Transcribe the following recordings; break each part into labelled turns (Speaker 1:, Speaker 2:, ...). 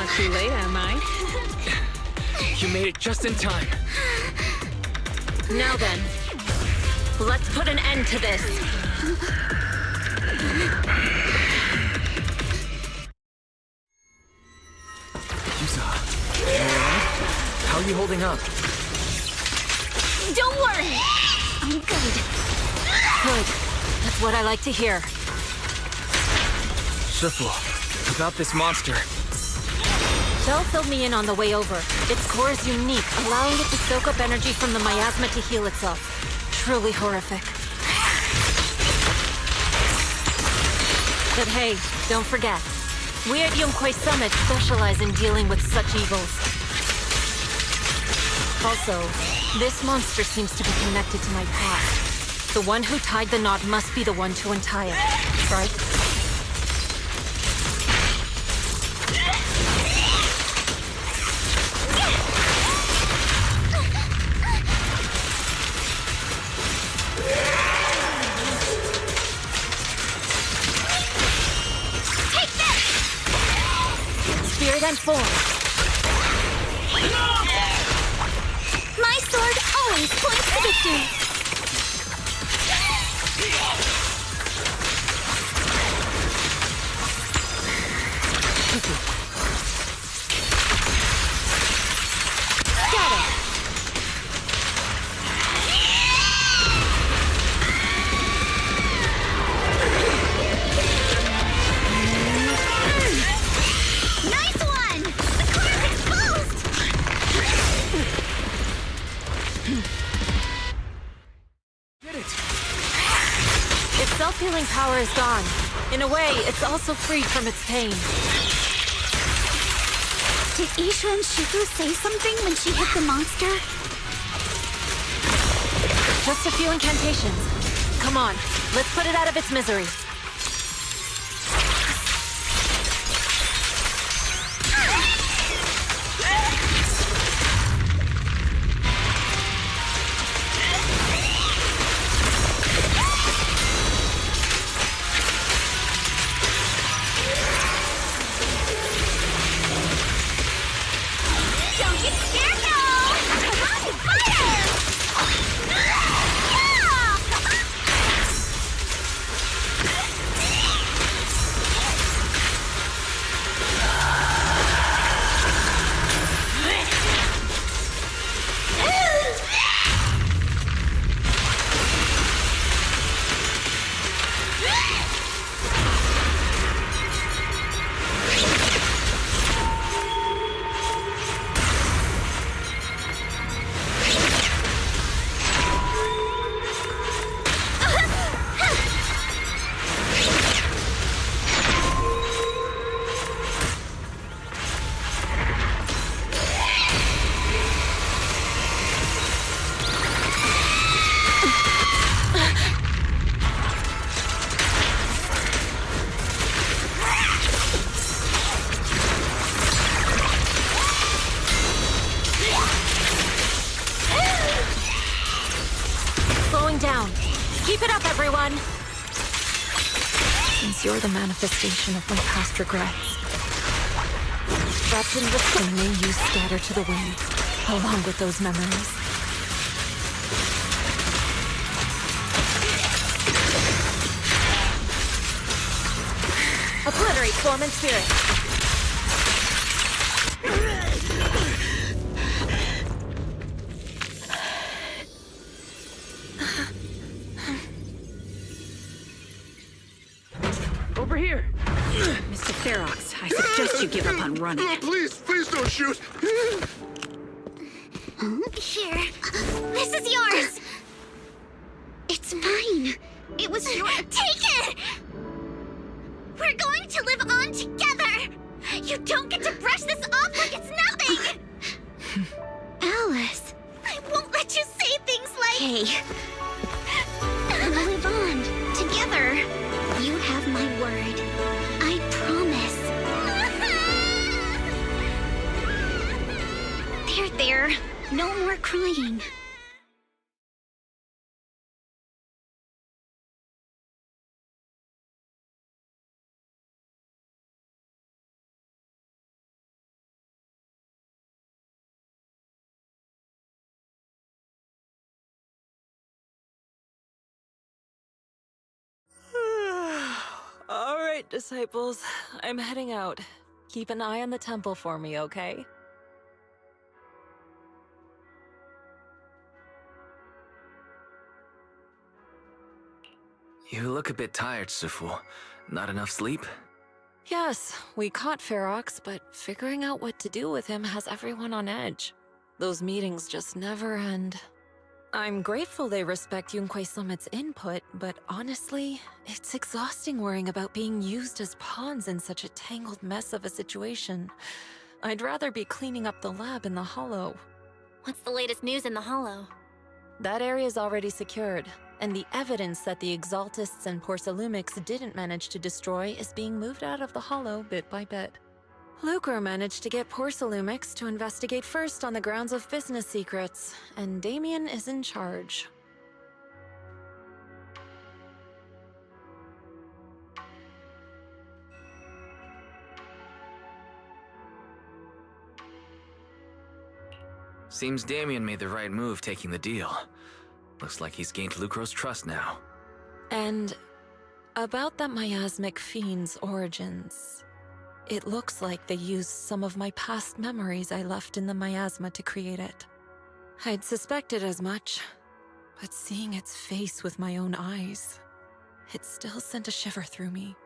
Speaker 1: Not too late, am I?
Speaker 2: You made it just in time.
Speaker 3: Now then, let's put an end to this.
Speaker 2: Yusa, you alright? How are you holding up?
Speaker 3: Don't worry! I'm good. Good. That's what I like to hear.
Speaker 2: Shifu, about this monster.
Speaker 3: Shell filled me in on the way over. Its core is unique, allowing it to soak up energy from the miasma to heal itself. Truly horrific. But hey, don't forget. We at Jué Summit specialize in dealing with such evils. Also, this monster seems to be connected to my past. The one who tied the knot must be the one to untie it, right? Spirit and form. My sword always points to victory. Scatter. Nice one! The core is exposed!
Speaker 2: Did it!
Speaker 3: Its self-healing power is gone. In a way, it's also freed from its pain.
Speaker 4: Did Isha and Shifu say something when she hit the monster?
Speaker 3: Just a few incantations. Come on, let's put it out of its misery.
Speaker 4: Don't get scared now! Come on, fire!
Speaker 3: Slowing down. Keep it up, everyone! Since you're the manifestation of my past regrets, Threats and risks may you scatter to the wind, along with those memories. Obliterate form and spirit.
Speaker 2: Over here!
Speaker 1: Mr. Ferox, I suggest you give up on running.
Speaker 5: Please don't shoot!
Speaker 4: Here. This is yours! It's mine. It was your... Take it! We're going to live on together! You don't get to brush this off like it's nothing! Alice. I won't let you say things like... Hey. We'll live on, together. You have my word. I promise. There. No more crying.
Speaker 3: right, disciples. I'm heading out. Keep an eye on the temple for me, okay?
Speaker 2: You look a bit tired, Sifu. Not enough sleep?
Speaker 3: Yes, we caught Ferox, but figuring out what to do with him has everyone on edge. Those meetings just never end. I'm grateful they respect Yunque Summit's input, but honestly, it's exhausting worrying about being used as pawns in such a tangled mess of a situation. I'd rather be cleaning up the lab in the Hollow.
Speaker 4: What's the latest news in the Hollow?
Speaker 3: That area's already secured, and the evidence that the Exaltists and Porcelumics didn't manage to destroy is being moved out of the Hollow bit by bit. Lucre managed to get Porcelumics to investigate first on the grounds of business secrets, and Damien is in charge.
Speaker 2: Seems Damien made the right move taking the deal. Looks like he's gained Lucro's trust now.
Speaker 3: And about that miasmic fiend's origins. It looks like they used some of my past memories I left in the miasma to create it. I'd suspected as much, but seeing its face with my own eyes, it still sent a shiver through me.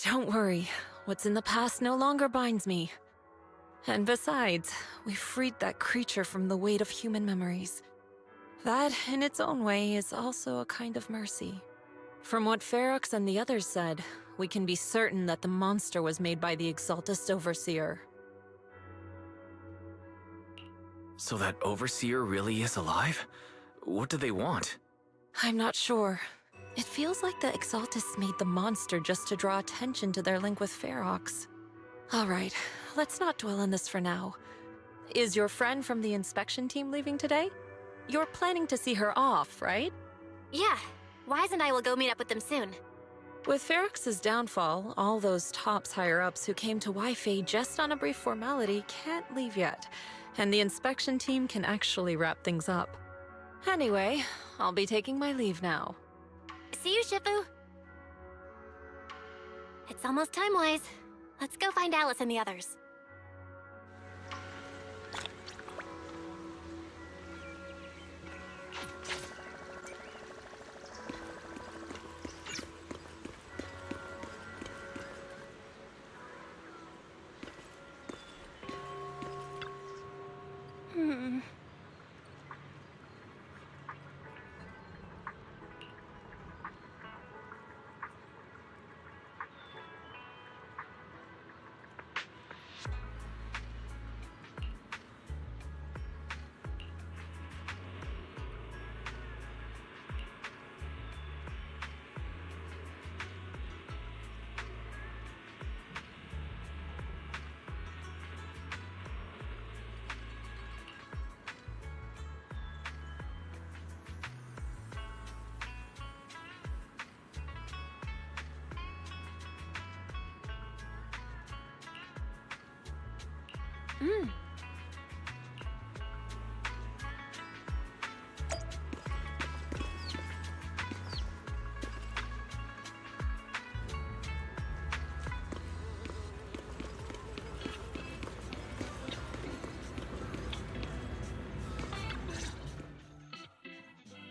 Speaker 3: Don't worry, what's in the past no longer binds me. And besides, we freed that creature from the weight of human memories. That, in its own way, is also a kind of mercy. From what Ferox and the others said, we can be certain that the monster was made by the Exaltist Overseer.
Speaker 2: So that Overseer really is alive? What do they want?
Speaker 3: I'm not sure. It feels like the Exaltists made the monster just to draw attention to their link with Ferox. Alright, let's not dwell on this for now. Is your friend from the inspection team leaving today? You're planning to see her off, right?
Speaker 4: Yeah, Wise and I will go meet up with them soon.
Speaker 3: With Ferox's downfall, all those tops higher-ups who came to Wi-Fi just on a brief formality can't leave yet, and the inspection team can actually wrap things up. Anyway, I'll be taking my leave now.
Speaker 4: See you, Shifu. It's almost time, Wise. Let's go find Alice and the others.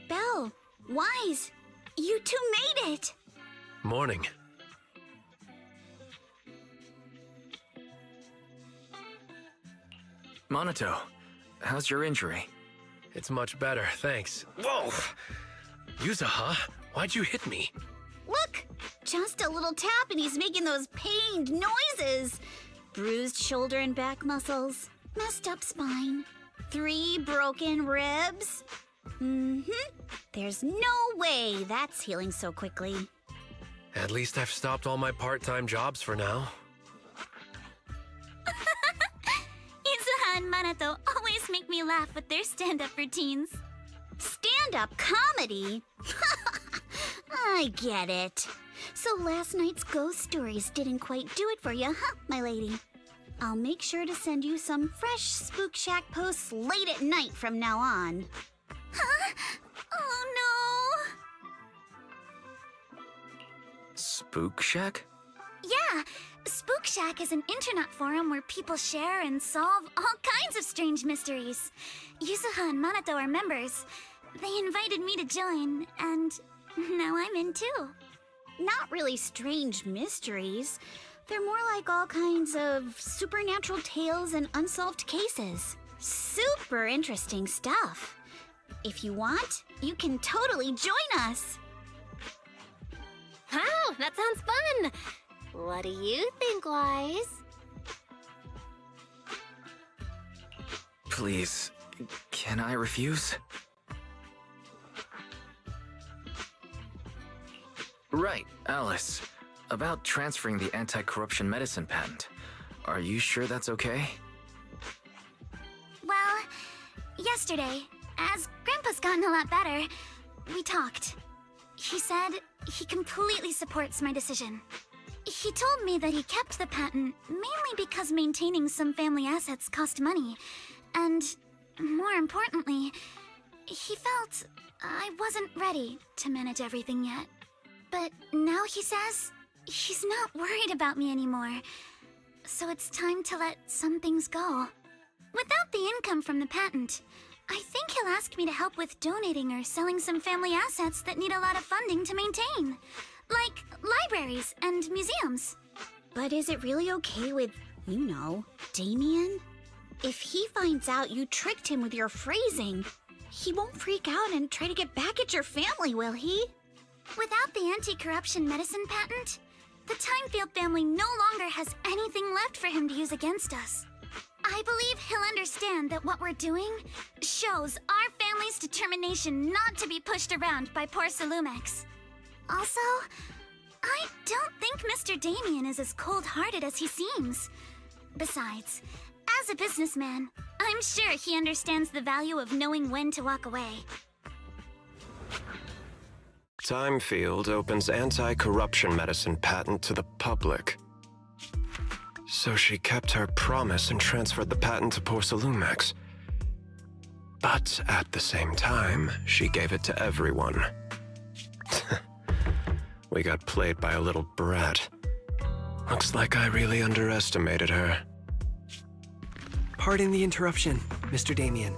Speaker 4: Belle, Wise, you two made it!
Speaker 5: Morning.
Speaker 2: Monato, how's your injury?
Speaker 5: It's much better, thanks. Whoa! Yuza, huh? Why'd you hit me?
Speaker 4: Look! Just a little tap and he's making those pained noises. Bruised shoulder and back muscles, messed up spine, 3 broken ribs. There's no way that's healing so quickly.
Speaker 5: At least I've stopped all my part-time jobs for now.
Speaker 4: Izuha and Manato always make me laugh with their stand-up routines. Stand-up comedy? I get it. So last night's ghost stories didn't quite do it for you, huh, my lady? I'll make sure to send you some fresh Spook Shack posts late at night from now on.
Speaker 2: Spook Shack?
Speaker 4: Yeah, Spook Shack is an internet forum where people share and solve all kinds of strange mysteries. Yuzuha and Manato are members. They invited me to join, and now I'm in too.
Speaker 1: Not really strange mysteries. They're more like all kinds of supernatural tales and unsolved cases. Super interesting stuff. If you want, you can totally join us.
Speaker 4: Wow, that sounds fun! What do you think, Wise?
Speaker 2: Please, can I refuse? Right, Alice. About transferring the anti-corruption medicine patent. Are you sure that's okay?
Speaker 4: Well, yesterday, as Grandpa's gotten a lot better, we talked. He said he completely supports my decision. He told me that he kept the patent mainly because maintaining some family assets cost money, and more importantly, he felt I wasn't ready to manage everything yet. But now he says he's not worried about me anymore, so it's time to let some things go. Without the income from the patent, I think he'll ask me to help with donating or selling some family assets that need a lot of funding to maintain. Like libraries and museums.
Speaker 1: But is it really okay with, you know, Damien? If he finds out you tricked him with your phrasing, he won't freak out and try to get back at your family, will he?
Speaker 4: Without the anti-corruption medicine patent, the Timefield family no longer has anything left for him to use against us. I believe he'll understand that what we're doing shows our family's determination not to be pushed around by poor Salumex. Also, I don't think Mr. Damien is as cold-hearted as he seems. Besides, as a businessman, I'm sure he understands the value of knowing when to walk away.
Speaker 6: Timefield opens anti-corruption medicine patent to the public. So she kept her promise and transferred the patent to poor Salumex. But at the same time, she gave it to everyone. We got played by a little brat. Looks like I really underestimated her.
Speaker 7: Pardon the interruption, Mr. Damien.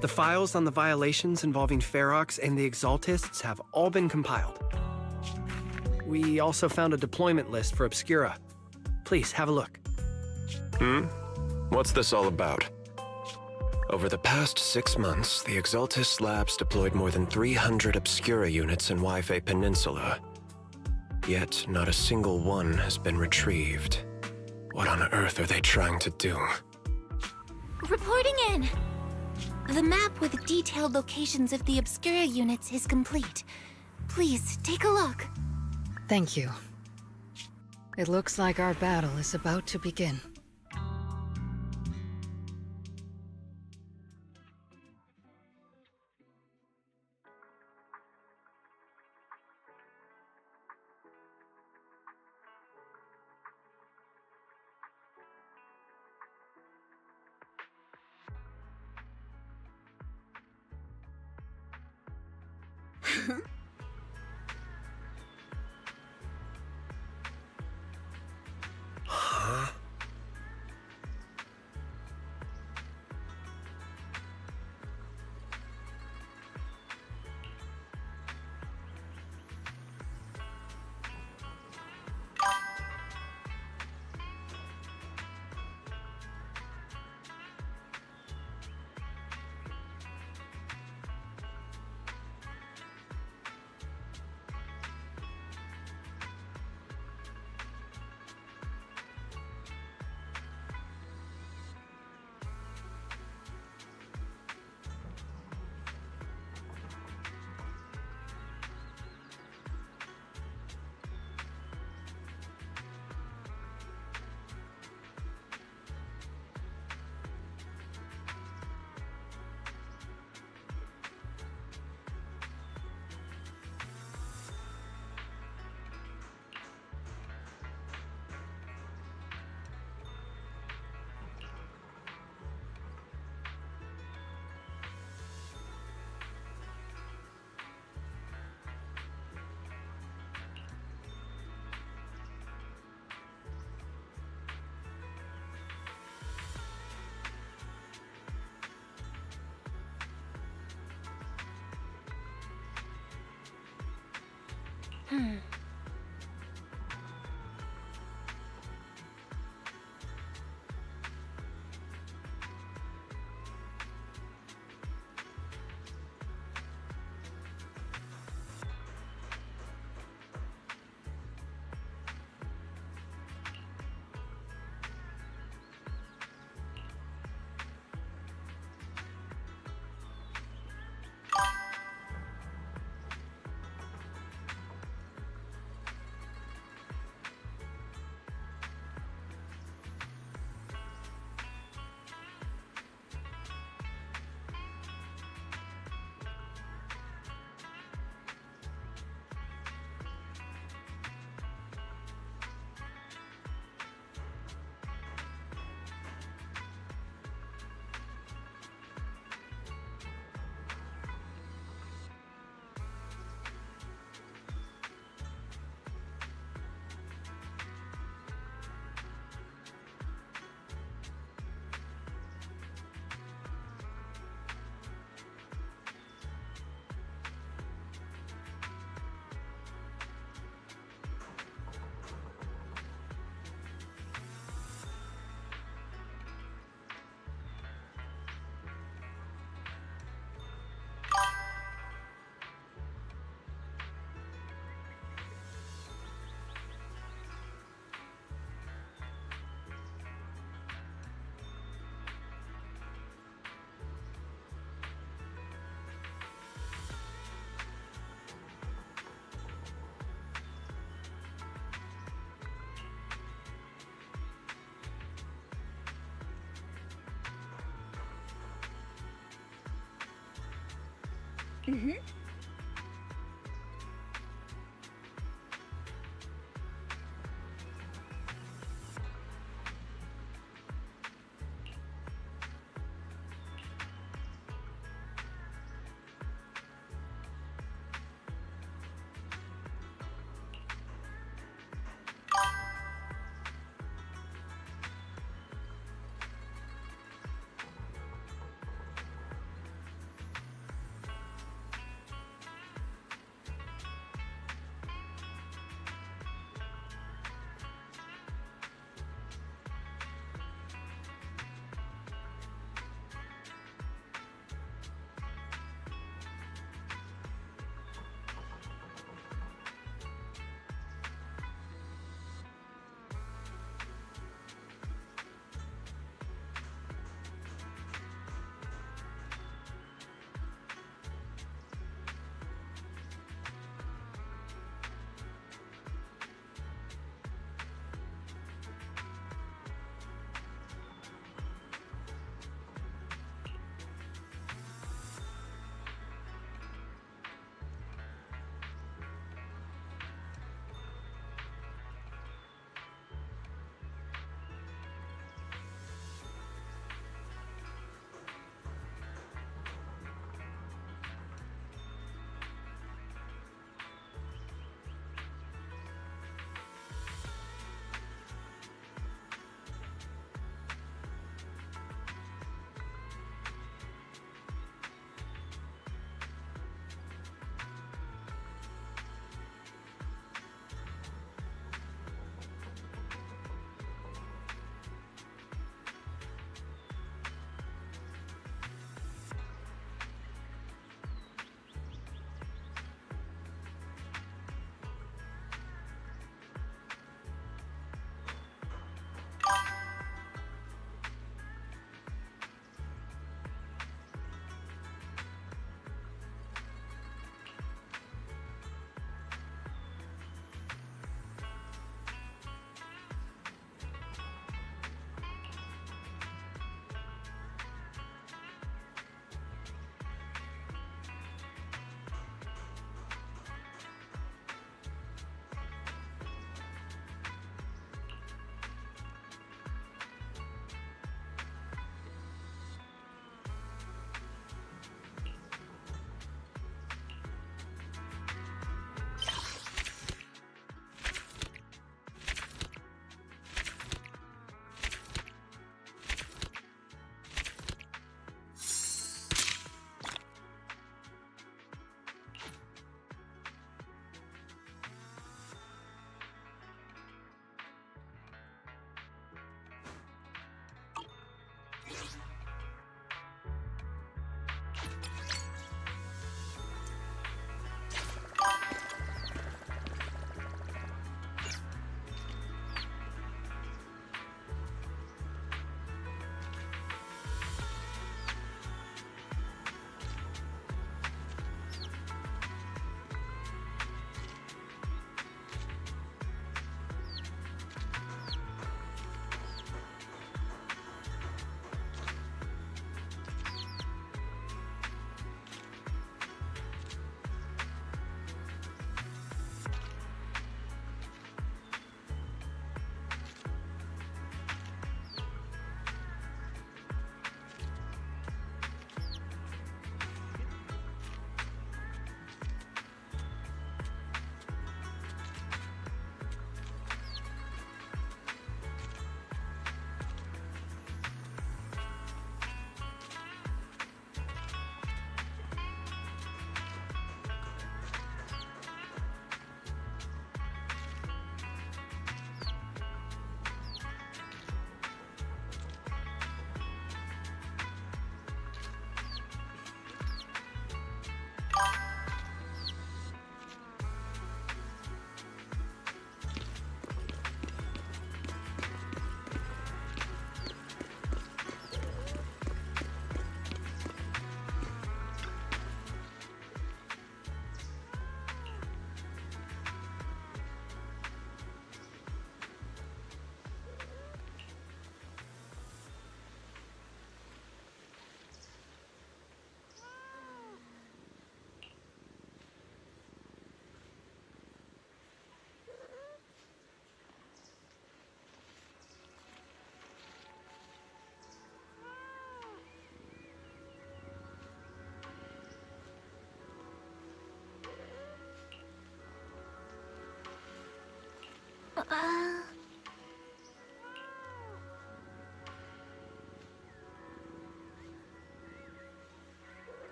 Speaker 7: The files on the violations involving Ferox and the Exaltists have all been compiled. We also found a deployment list for Obscura. Please, have a look.
Speaker 6: What's this all about? Over the past 6 months, the Exaltist Labs deployed more than 300 Obscura units in Waifei Peninsula. Yet, not a single one has been retrieved. What on earth are they trying to do?
Speaker 4: Reporting in! The map with detailed locations of the Obscura units is complete. Please, take a look.
Speaker 8: Thank you. It looks like our battle is about to begin.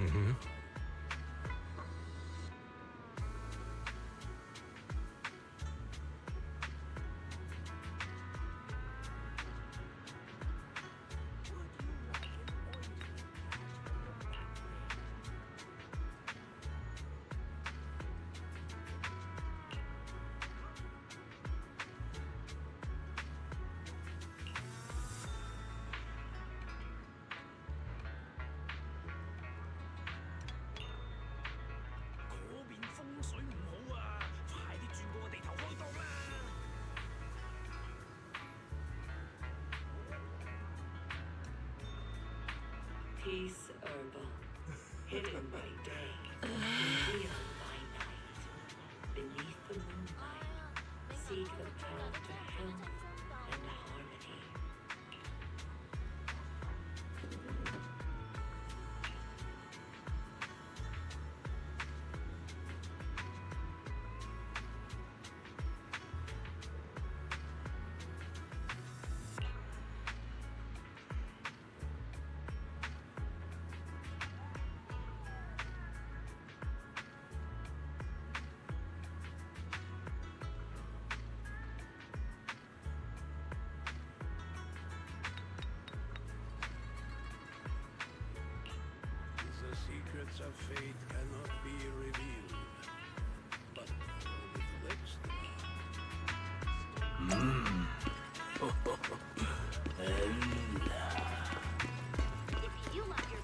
Speaker 5: Mm-hmm.
Speaker 9: Peace herbal, hidden by day, revealed by night. Beneath the moonlight, seek the path to health and harmony.
Speaker 10: The secrets of fate cannot be revealed, but with lips
Speaker 4: If you love your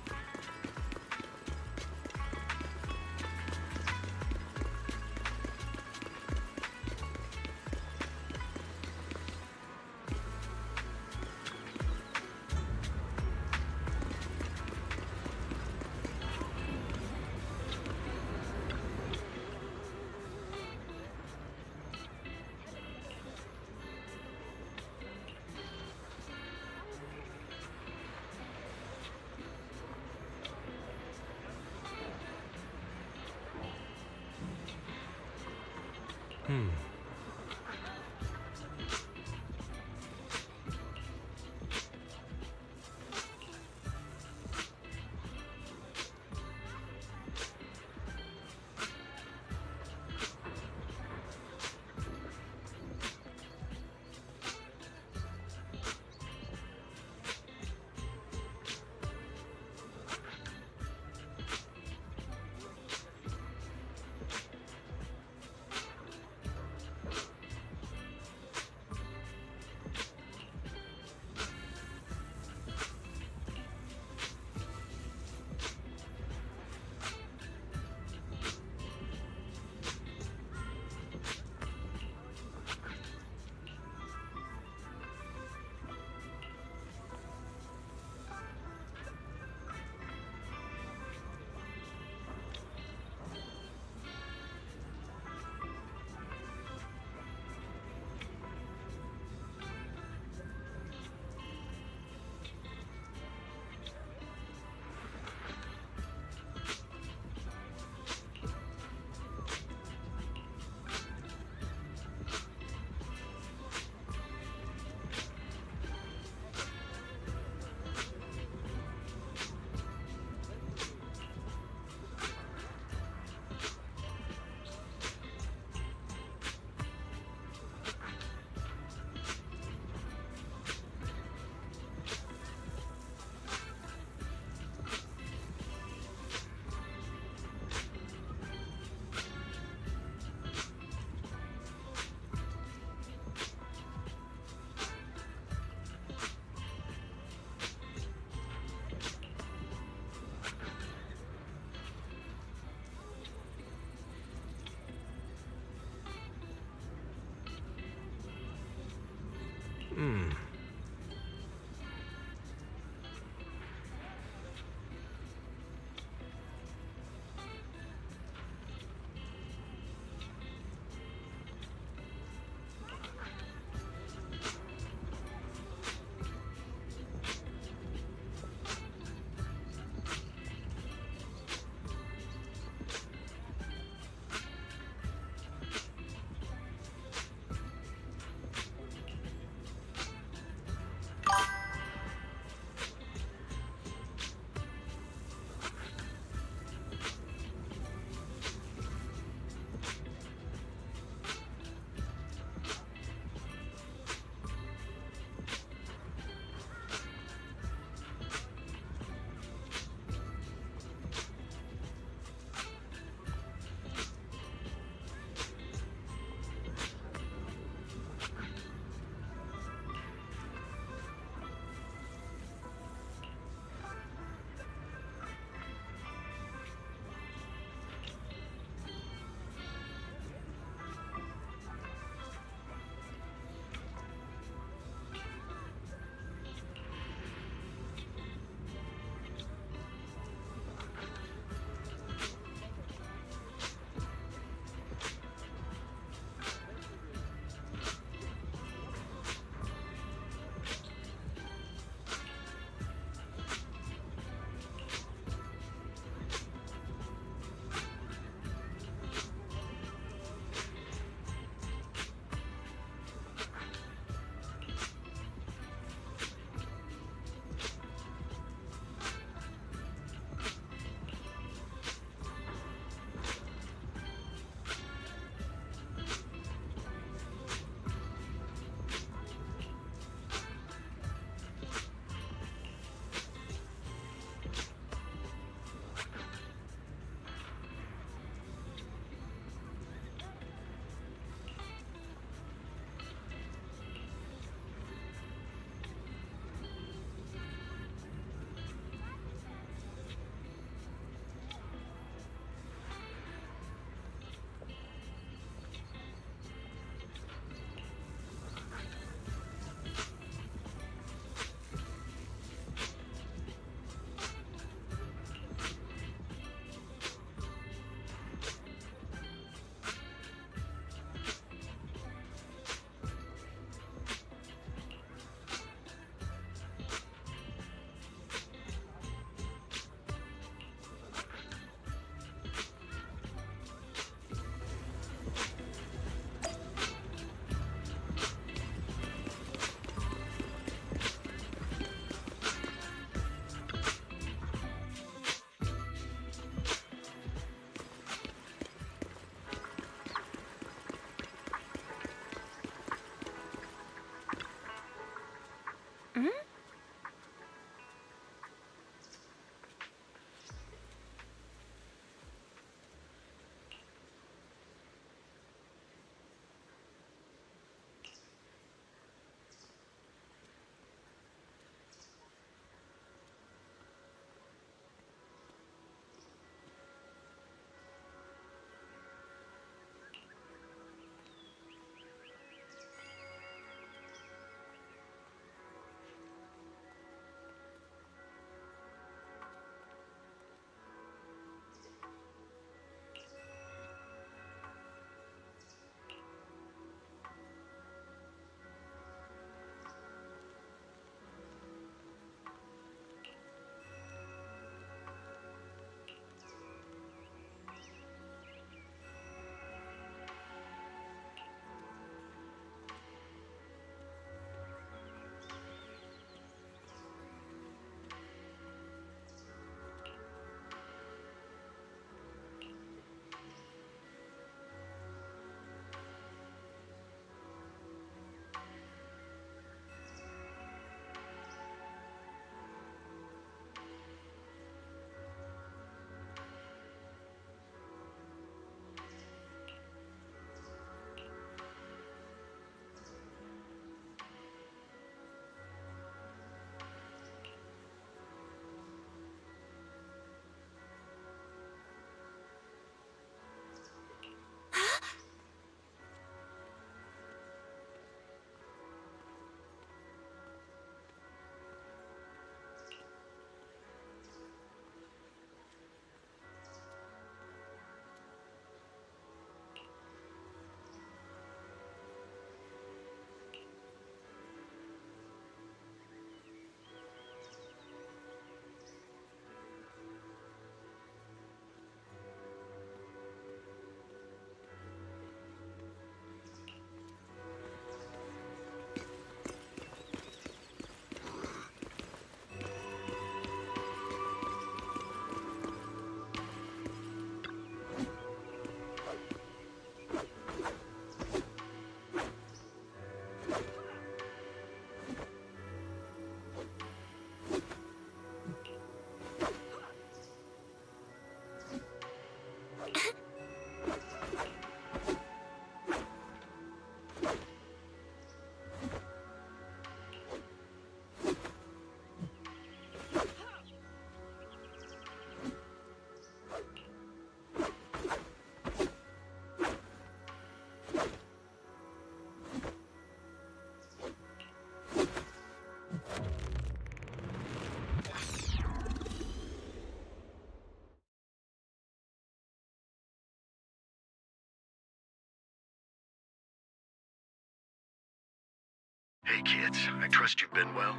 Speaker 11: Hey kids, I trust you've been well.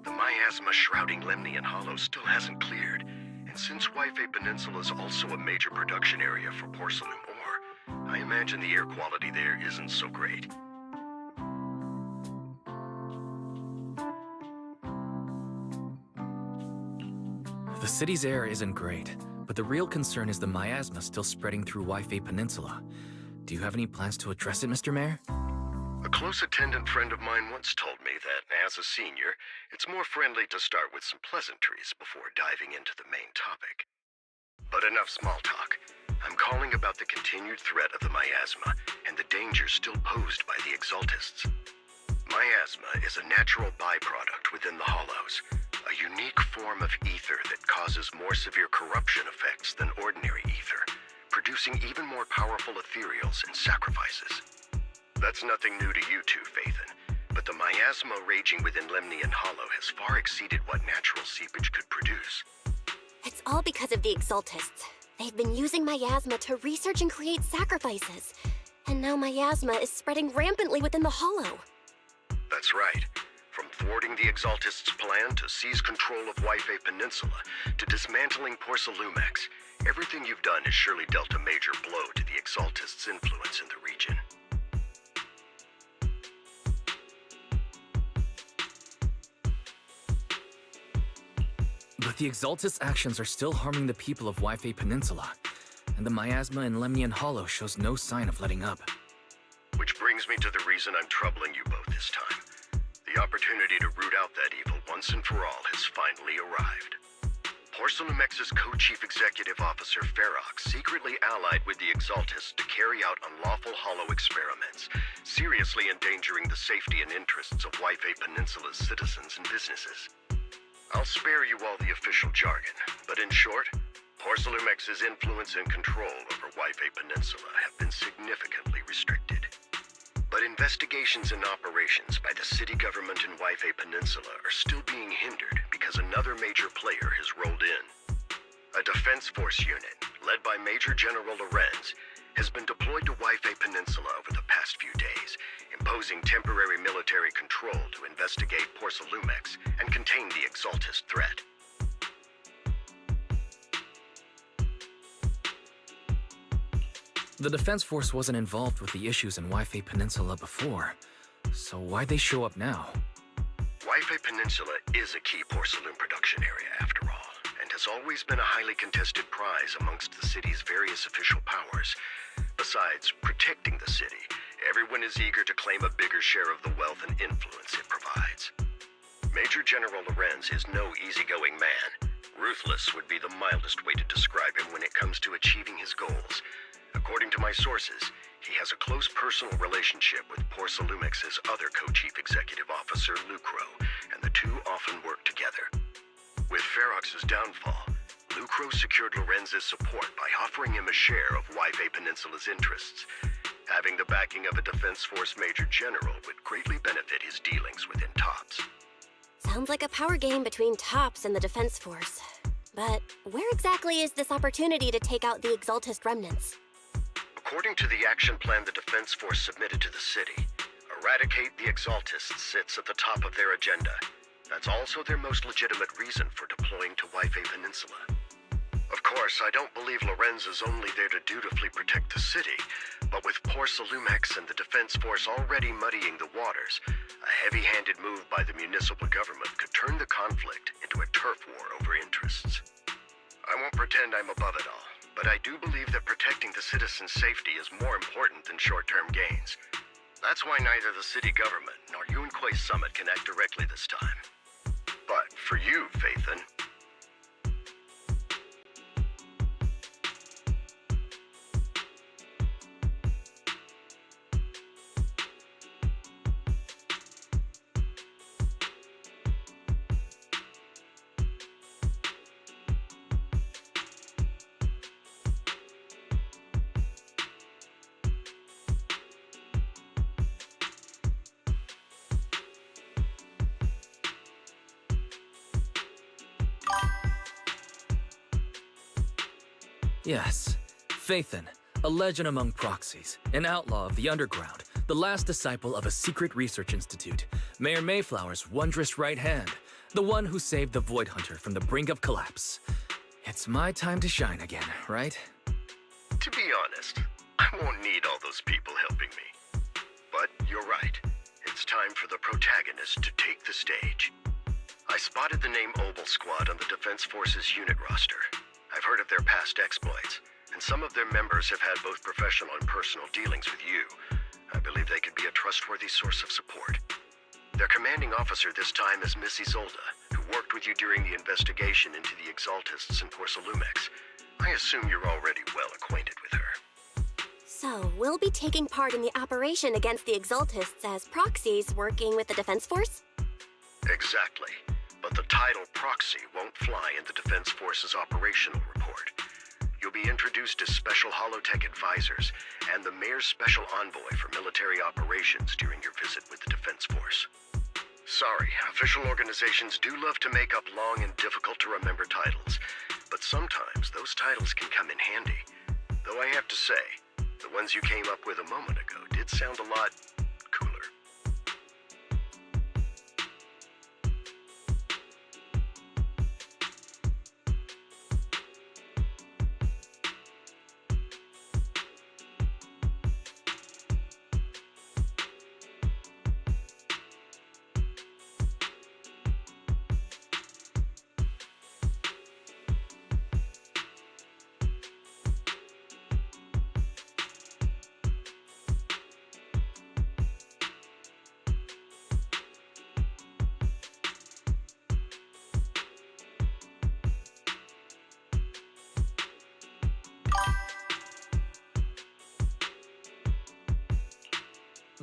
Speaker 11: The miasma shrouding Lemnian Hollow still hasn't cleared, and since Jué Peninsula is also a major production area for porcelain ore, I imagine the air quality there isn't so great.
Speaker 2: The city's air isn't great, but the real concern is the miasma still spreading through Jué Peninsula. Do you have any plans to address it, Mr. Mayor?
Speaker 11: A close attendant friend of mine once told me that, as a senior, it's more friendly to start with some pleasantries before diving into the main topic. But enough small talk. I'm calling about the continued threat of the miasma and the dangers still posed by the Exaltists. Miasma is a natural byproduct within the Hollows, a unique form of ether that causes more severe corruption effects than ordinary ether, producing even more powerful ethereals and sacrifices. That's nothing new to you two, Phaethon, but the miasma raging within Lemnian Hollow has far exceeded what natural seepage could produce.
Speaker 4: It's all because of the Exaltists. They've been using miasma to research and create sacrifices. And now miasma is spreading rampantly within the Hollow.
Speaker 11: That's right. From thwarting the Exaltists' plan to seize control of Jué Peninsula to dismantling Porcelumex, everything you've done has surely dealt a major blow to the Exaltists' influence in the region.
Speaker 2: But the Exaltists' actions are still harming the people of Jué Peninsula, and the miasma in Lemnian Hollow shows no sign of letting up.
Speaker 11: Which brings me to the reason I'm troubling you both this time. The opportunity to root out that evil once and for all has finally arrived. Porcelumex's co-chief executive officer Ferox secretly allied with the Exaltists to carry out unlawful hollow experiments, seriously endangering the safety and interests of Jué Peninsula's citizens and businesses. I'll spare you all the official jargon, but in short, Porcelumex's influence and control over Jué Peninsula have been significantly restricted. But investigations and operations by the city government in Jué Peninsula are still being hindered because another major player has rolled in. A defense force unit, led by Major General Lorenz, has been deployed to Jué Peninsula over the past few days, imposing temporary military control to investigate Porcelumex and contain the Exaltist threat.
Speaker 2: The Defense Force wasn't involved with the issues in Jué Peninsula before, so why'd they show up now?
Speaker 11: Jué Peninsula is a key porcelain production area, after all, and has always been a highly contested prize amongst the city's various official powers. Besides protecting the city, everyone is eager to claim a bigger share of the wealth and influence it provides. Major General Lorenz is no easygoing man. Ruthless would be the mildest way to describe him when it comes to achieving his goals. According to my sources, he has a close personal relationship with Porcelumex's other co-chief executive officer, Lucro, and the two often work together. With Ferox's downfall, Lucro secured Lorenz's support by offering him a share of Jué Peninsula's interests. Having the backing of a Defense Force Major General would greatly benefit his dealings within TOPS.
Speaker 4: Sounds like a power game between TOPS and the Defense Force. But where exactly is this opportunity to take out the Exaltist remnants?
Speaker 11: According to the action plan the Defense Force submitted to the city, eradicate the Exaltists sits at the top of their agenda. That's also their most legitimate reason for deploying to Jué Peninsula. Of course, I don't believe Lorenz is only there to dutifully protect the city, but with Porcelumex and the Defense Force already muddying the waters, a heavy-handed move by the municipal government could turn the conflict into a turf war over interests. I won't pretend I'm above it all, but I do believe that protecting the citizens' safety is more important than short-term gains. That's why neither the city government nor Yunquay Summit can act directly this time. But for you, Phaethon,
Speaker 2: Yes, Phaethon, a legend among proxies, an outlaw of the underground, the last disciple of a secret research institute, Mayor Mayflower's wondrous right hand, the one who saved the Void Hunter from the brink of collapse. It's my time to shine again, right?
Speaker 11: To be honest, I won't need all those people helping me. But you're right. It's time for the protagonist to take the stage. I spotted the name Obel Squad on the Defense Forces unit roster. I've heard of their past exploits, and some of their members have had both professional and personal dealings with you. I believe they could be a trustworthy source of support. Their commanding officer this time is Miss Isolde, who worked with you during the investigation into the Exaltists and Porcelumex. I assume you're already well acquainted with her.
Speaker 4: So, we'll be taking part in the operation against the Exaltists as proxies working with the Defense Force?
Speaker 11: Exactly. But the title proxy won't fly in the Defense Force's operational report. You'll be introduced as Special Holotech Advisors and the Mayor's Special Envoy for Military Operations during your visit with the Defense Force. Sorry, official organizations do love to make up long and difficult-to-remember titles, but sometimes those titles can come in handy. Though I have to say, the ones you came up with a moment ago did sound a lot cooler.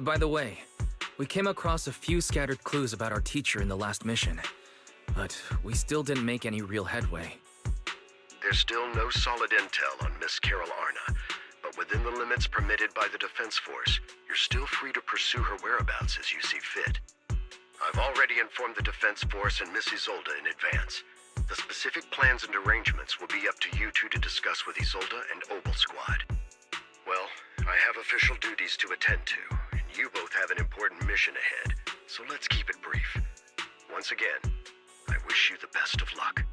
Speaker 2: By the way, we came across a few scattered clues about our teacher in the last mission, but we still didn't make any real headway.
Speaker 11: There's still no solid intel on Miss Carol Arna, but within the limits permitted by the Defense Force, you're still free to pursue her whereabouts as you see fit. I've already informed the Defense Force and Miss Isolde in advance. The specific plans and arrangements will be up to you two to discuss with Isolde and Obel Squad. Well, I have official duties to attend to, and you both have an important mission ahead, so let's keep it brief. Once again, I wish you the best of luck.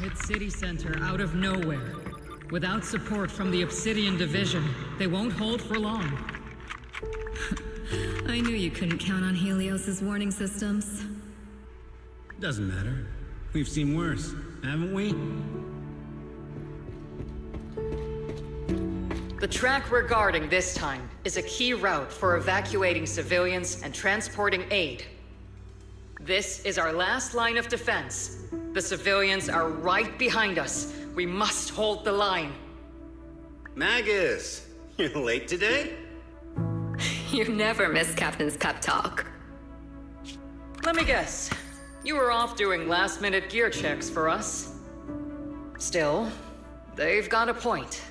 Speaker 12: hit city center out of nowhere. Without support from the Obsidian Division, they won't hold for long.
Speaker 13: I knew you couldn't count on Helios's warning systems.
Speaker 14: Doesn't matter. We've seen worse, haven't we?
Speaker 15: The track we're guarding this time is a key route for evacuating civilians and transporting aid. This is our last line of defense. The civilians are right behind us. We must hold the line.
Speaker 16: Magus, you're late today?
Speaker 3: You never miss Captain's pep talk.
Speaker 15: Let me guess. You were off doing last-minute gear checks for us. Still, they've got a point.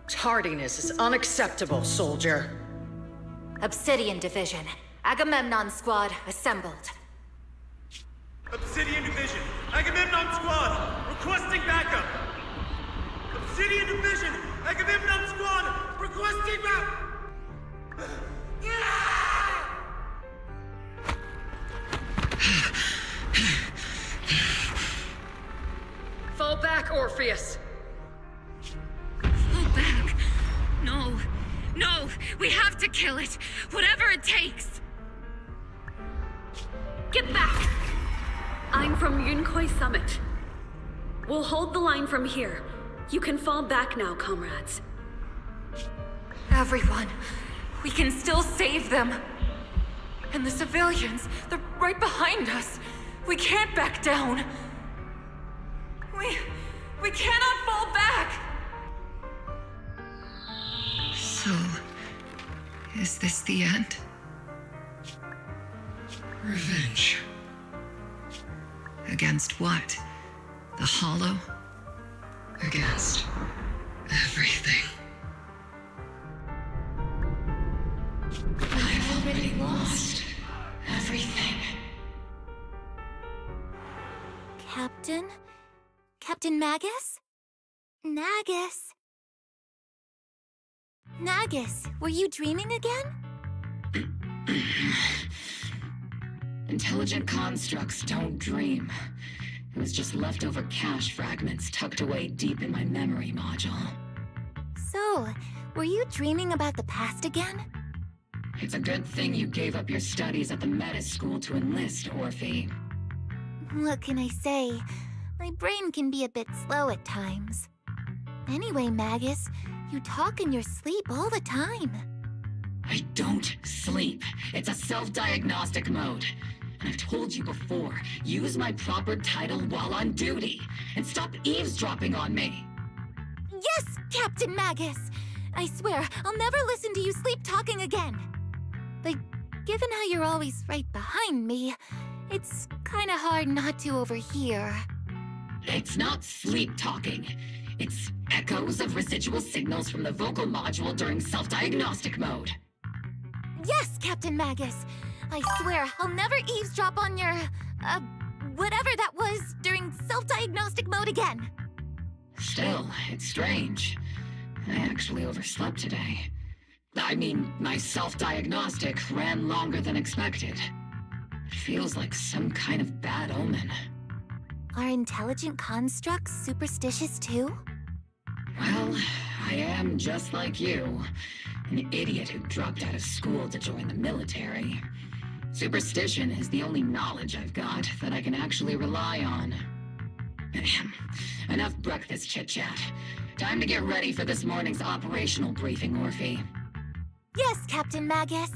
Speaker 15: Tardiness is unacceptable, soldier.
Speaker 17: Obsidian Division. Agamemnon Squad assembled.
Speaker 18: Obsidian Division. Agamemnon Squad. Requesting backup. Obsidian Division. Agamemnon Squad. Requesting backup.
Speaker 15: Fall back, Orpheus.
Speaker 13: Fall back. No. No. We have to kill it. Whatever it takes.
Speaker 19: Get back! I'm from Yunquay Summit. We'll hold the line from here. You can fall back now, comrades.
Speaker 17: Everyone, we can still save them. And the civilians, they're right behind us. We can't back down. We cannot fall back!
Speaker 8: So, is this the end? Revenge. Against what? The Hollow? Against everything. I've already lost everything.
Speaker 4: Captain? Captain Magus? Nagus? Nagus, were you dreaming again?
Speaker 20: Intelligent constructs don't dream. It was just leftover cache fragments tucked away deep in my memory module.
Speaker 4: So, were you dreaming about the past again?
Speaker 20: It's a good thing you gave up your studies at the Meta School to enlist, Orphe.
Speaker 4: What can I say? My brain can be a bit slow at times. Anyway, Magus, you talk in your sleep all the time.
Speaker 20: I don't sleep. It's a self-diagnostic mode. And I've told you before, use my proper title while on duty, and stop eavesdropping on me.
Speaker 4: Yes, Captain Magus! I swear, I'll never listen to you sleep-talking again. But given how you're always right behind me, it's kinda hard not to overhear.
Speaker 20: It's not sleep-talking. It's echoes of residual signals from the vocal module during self-diagnostic mode.
Speaker 4: Yes, Captain Magus! I swear, I'll never eavesdrop on your, whatever that was during self-diagnostic mode again.
Speaker 20: Still, it's strange. I actually overslept today. I mean, my self-diagnostic ran longer than expected. It feels like some kind of bad omen.
Speaker 4: Are intelligent constructs superstitious too?
Speaker 20: Well, I am just like you. An idiot who dropped out of school to join the military. Superstition is the only knowledge I've got that I can actually rely on. Enough breakfast chit-chat. Time to get ready for this morning's operational briefing, Orphe.
Speaker 4: Yes, Captain Magus.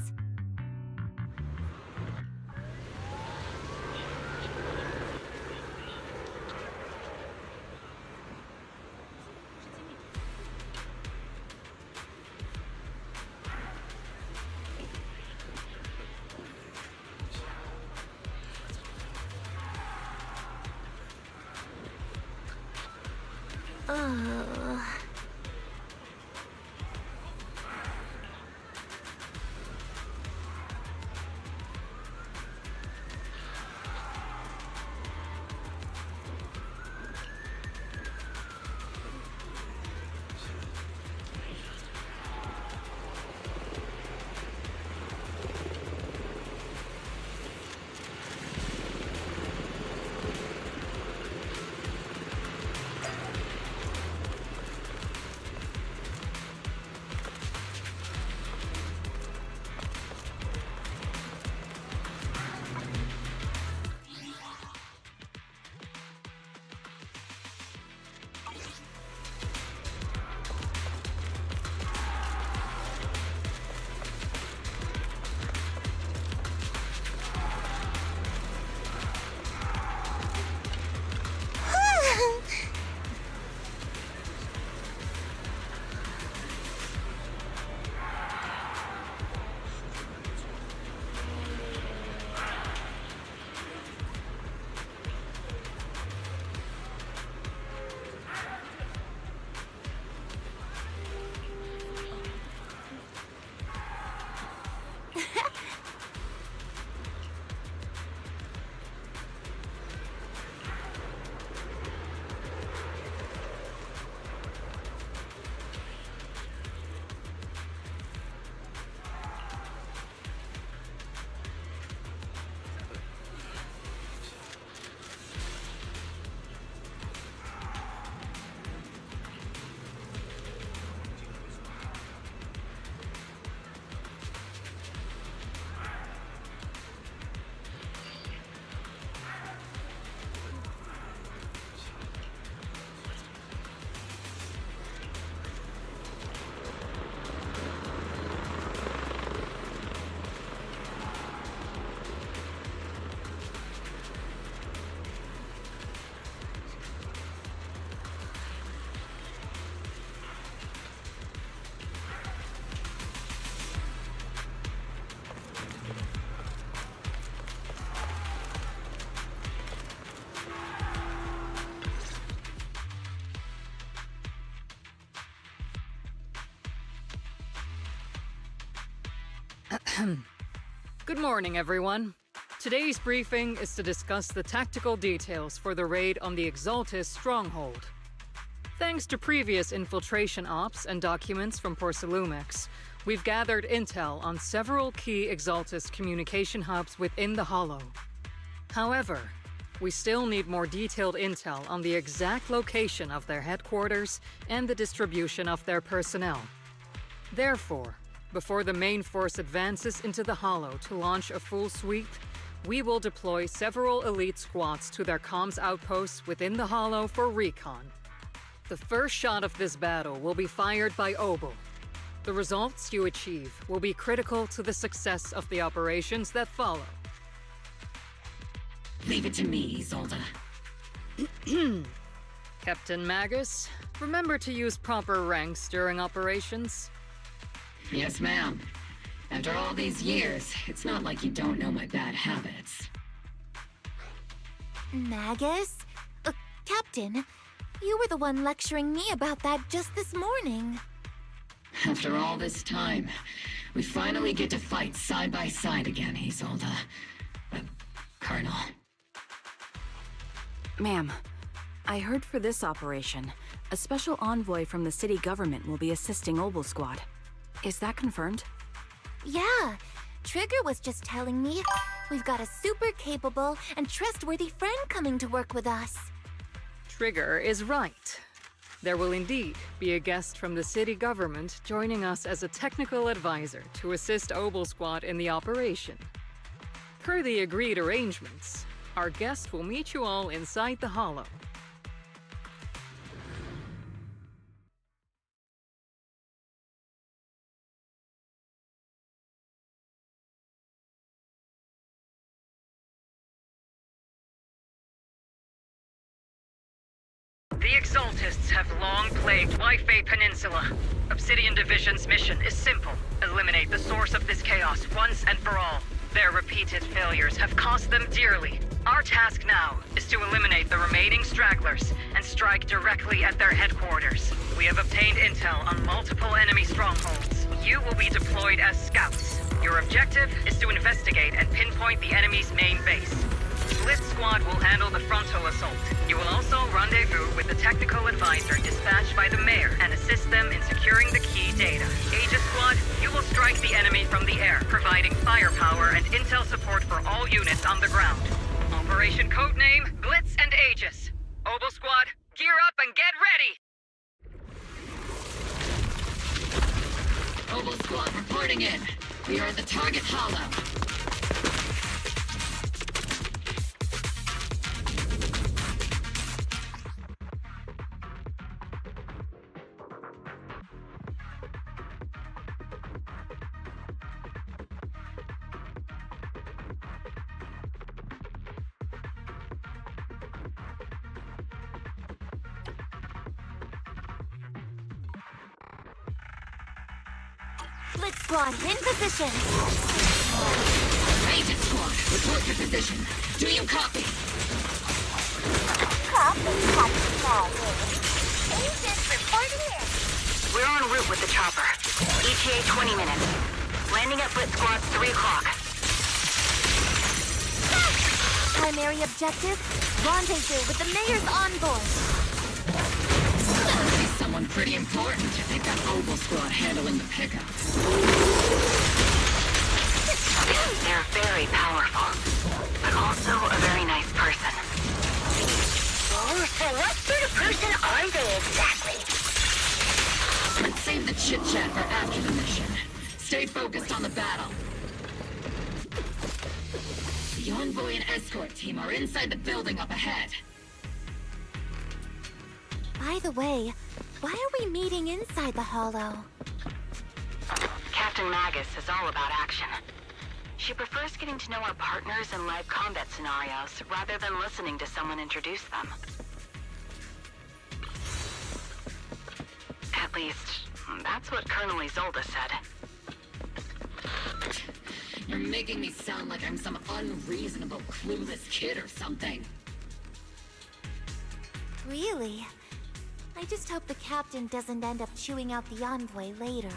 Speaker 15: Good morning, everyone. Today's briefing is to discuss the tactical details for the raid on the Exaltis stronghold. Thanks to previous infiltration ops and documents from Porcelumex, we've gathered intel on several key Exaltis communication hubs within the Hollow. However, we still need more detailed intel on the exact location of their headquarters and the distribution of their personnel. Therefore, before the main force advances into the Hollow to launch a full sweep, we will deploy several elite squads to their comms outposts within the Hollow for recon. The first shot of this battle will be fired by Obel. The results you achieve will be critical to the success of the operations that follow.
Speaker 20: Leave it to me, Isolde.
Speaker 15: Captain Magus, remember to use proper ranks during operations.
Speaker 20: Yes, ma'am. After all these years, it's not like you don't know my bad habits.
Speaker 4: Magus? Captain, you were the one lecturing me about that just this morning.
Speaker 20: After all this time, we finally get to fight side by side again, Isolde. Colonel.
Speaker 16: Ma'am, I heard for this operation, a special envoy from the city government will be assisting Obel Squad. Is that confirmed?
Speaker 4: Yeah, Trigger was just telling me we've got a super capable and trustworthy friend coming to work with us.
Speaker 15: Trigger is right. There will indeed be a guest from the city government joining us as a technical advisor to assist Obel Squad in the operation. Per the agreed arrangements, our guest will meet you all inside the Hollow. The Exaltists have long plagued Jué Peninsula. Obsidian Division's mission is simple. Eliminate the source of this chaos once and for all. Their repeated failures have cost them dearly. Our task now is to eliminate the remaining stragglers and strike directly at their headquarters. We have obtained intel on multiple enemy strongholds. You will be deployed as scouts. Your objective is to investigate and pinpoint the enemy's main base. Blitz Squad will handle the frontal assault. You will also rendezvous with the technical advisor dispatched by the mayor and assist them in securing the key data. Aegis Squad, you will strike the enemy from the air, providing firepower and intel support for all units on the ground. Operation Codename Blitz and Aegis. Obel Squad, gear up and get ready!
Speaker 20: Obel Squad reporting in. We are at the target hollow.
Speaker 4: Blitz Squad, in position!
Speaker 20: Agent Squad, report your position. Do you copy?
Speaker 4: Copy, Captain Magus. Agent reporting in.
Speaker 21: We're en route with the chopper. ETA 20 minutes. Landing at Blitz Squad 3 o'clock.
Speaker 4: Primary objective, rendezvous with the mayor's envoy.
Speaker 20: Must be someone pretty important if they've got Obel Squad handling the pickups.
Speaker 21: They're very powerful, but also a very nice person.
Speaker 4: Oh, so what sort of person are they exactly?
Speaker 20: Let's save the chit-chat for after the mission. Stay focused on the battle. The envoy and escort team are inside the building up ahead.
Speaker 4: By the way, why are we meeting inside the Hollow?
Speaker 21: Captain Magus is all about action. She prefers getting to know our partners in live combat scenarios rather than listening to someone introduce them. At least, that's what Colonel Isolde said.
Speaker 20: You're making me sound like I'm some unreasonable, clueless kid or something.
Speaker 4: Really? I just hope the captain doesn't end up chewing out the envoy later.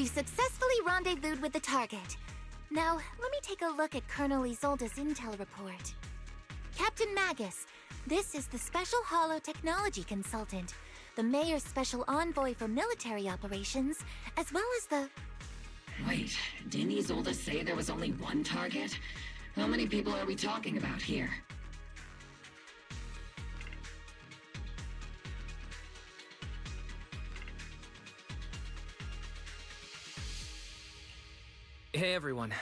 Speaker 4: We've successfully rendezvoused with the target. Now, let me take a look at Colonel Isolde's intel report. Captain Magus, this is the Special Holo Technology Consultant, the Mayor's Special Envoy for Military Operations, as well as the...
Speaker 20: Wait, didn't Isolde say there was only one target? How many people are we talking about here?
Speaker 2: Hey everyone,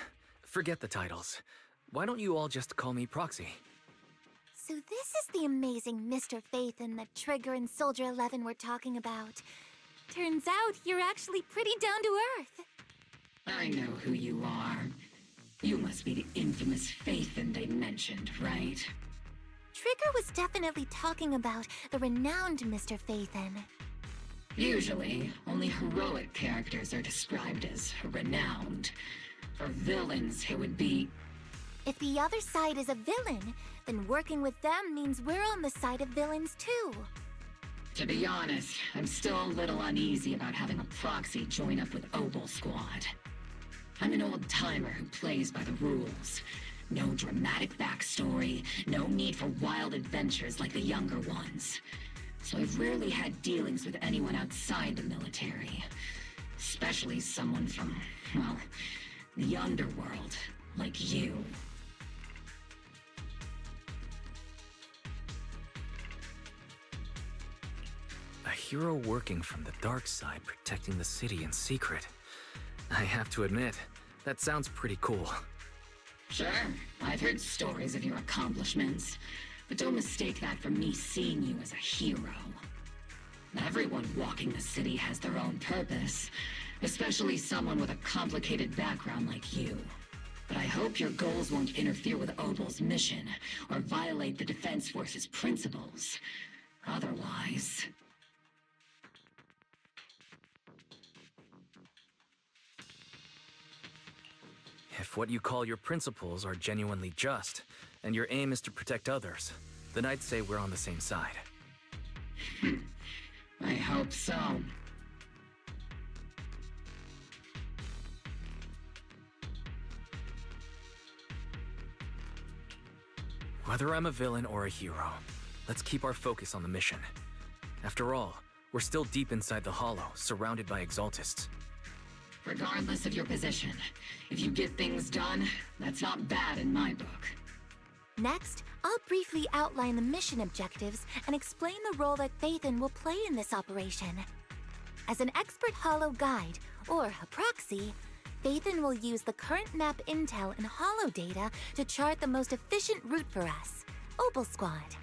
Speaker 2: forget the titles. Why don't you all just call me Proxy?
Speaker 4: So this is the amazing Mr. Phaethon that Trigger and Soldier 11 were talking about. Turns out you're actually pretty down to earth.
Speaker 20: I know who you are. You must be the infamous Phaethon they mentioned, right?
Speaker 4: Trigger was definitely talking about the renowned Mr. Phaethon.
Speaker 20: Usually, only heroic characters are described as renowned. For villains, it would be...
Speaker 4: If the other side is a villain, then working with them means we're on the side of villains too.
Speaker 20: To be honest, I'm still a little uneasy about having a proxy join up with Obel Squad. I'm an old-timer who plays by the rules. No dramatic backstory, no need for wild adventures like the younger ones. So I've rarely had dealings with anyone outside the military. Especially someone from, well, the underworld, like you.
Speaker 2: A hero working from the dark side, protecting the city in secret. I have to admit, that sounds pretty cool.
Speaker 20: Sure, I've heard stories of your accomplishments, but don't mistake that for me seeing you as a hero. Everyone walking the city has their own purpose, especially someone with a complicated background like you. But I hope your goals won't interfere with Obel's mission, or violate the Defense Force's principles. Otherwise...
Speaker 2: If what you call your principles are genuinely just, and your aim is to protect others, then I'd say we're on the same side.
Speaker 20: I hope so.
Speaker 2: Whether I'm a villain or a hero, let's keep our focus on the mission. After all, we're still deep inside the Hollow, surrounded by Exaltists.
Speaker 20: Regardless of your position, if you get things done, that's not bad in my book.
Speaker 4: Next, I'll briefly outline the mission objectives and explain the role that Phaethon will play in this operation. As an expert Hollow guide, or a proxy, Phaethon will use the current map intel and Hollow data to chart the most efficient route for us, Obel Squad.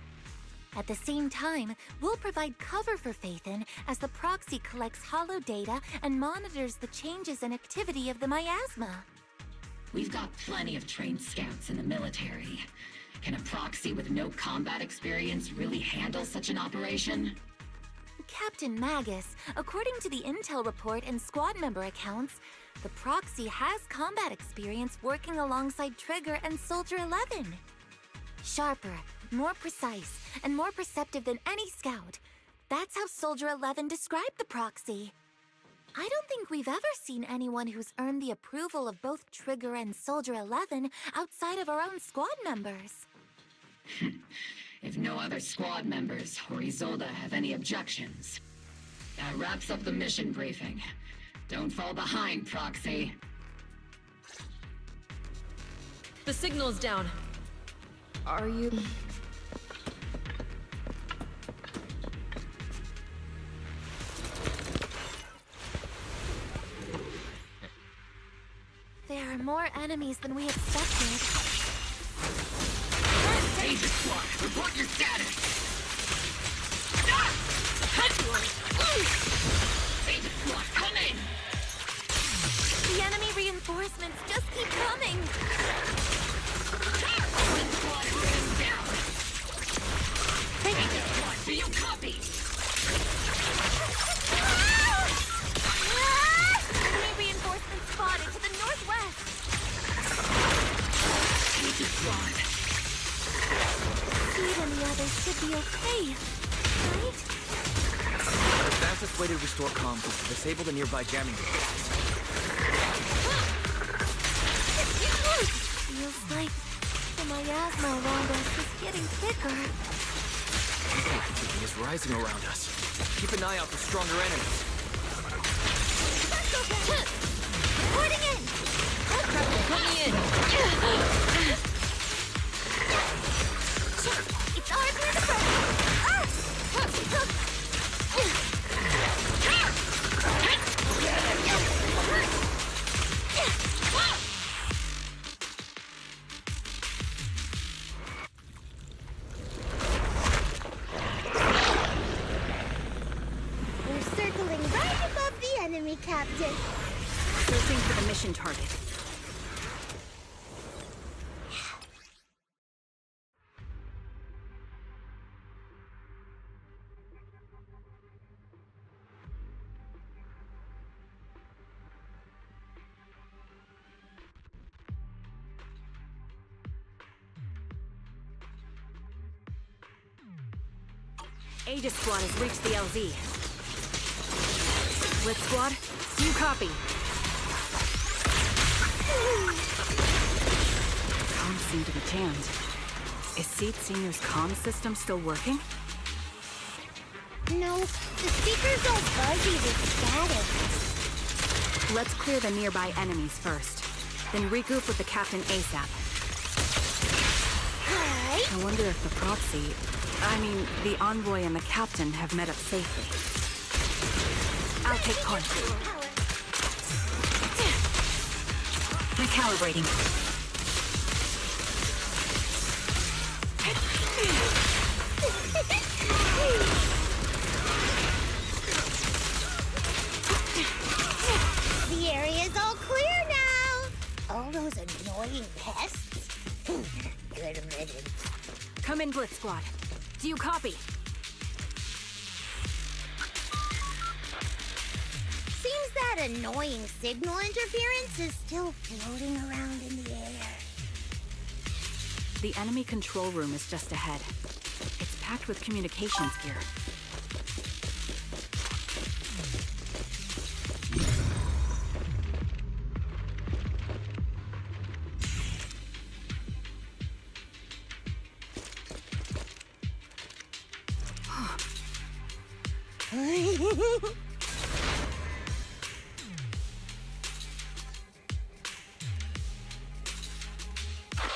Speaker 4: At the same time, we'll provide cover for Phaethon as the proxy collects Hollow data and monitors the changes and activity of the miasma.
Speaker 20: We've got plenty of trained scouts in the military. Can a proxy with no combat experience really handle such an operation?
Speaker 4: Captain Magus, according to the intel report and squad member accounts, the proxy has combat experience working alongside Trigger and Soldier 11. Sharper, more precise, and more perceptive than any scout. That's how Soldier 11 described the proxy. I don't think we've ever seen anyone who's earned the approval of both Trigger and Soldier 11 outside of our own squad members.
Speaker 20: If no other squad members or Isolde have any objections. That wraps up the mission briefing. Don't fall behind, Proxy.
Speaker 1: The signal's down. Are you...
Speaker 4: There are more enemies than we expected.
Speaker 20: Danger Squad, report your status! Danger Squad, come in!
Speaker 4: The enemy reinforcements just keep coming!
Speaker 20: Squad ran down! Danger Squad, do you copy?
Speaker 4: Enemy reinforcements spotted to the northwest!
Speaker 20: Danger Squad!
Speaker 4: Speed and the others should be okay, right?
Speaker 2: The fastest way to restore comms is to disable the nearby jamming devices.
Speaker 4: Feels like the miasma around us is getting thicker.
Speaker 2: Activity is rising around us. Keep an eye out for stronger enemies.
Speaker 4: Reporting in!
Speaker 1: Put me in!
Speaker 4: It's ours near the front! We're circling right above the enemy, Captain.
Speaker 16: Searching for the mission target. Aegis Squad has reached the LZ. Blitz Squad, do you copy? Comms seem to be jammed. Is Seed Senior's comm system still working?
Speaker 4: No, the speaker's all fuzzy with static.
Speaker 16: Let's clear the nearby enemies first. Then regroup with the Captain ASAP.
Speaker 4: Right.
Speaker 16: I wonder if the proxy, the envoy and the Captain have met up safely. I'll take point. Recalibrating.
Speaker 4: The area's all clear now. All those annoying pests. Good riddance.
Speaker 16: Come in, Blitz Squad. Do you copy?
Speaker 4: Seems that annoying signal interference is still floating around in the air.
Speaker 16: The enemy control room is just ahead. It's packed with communications gear.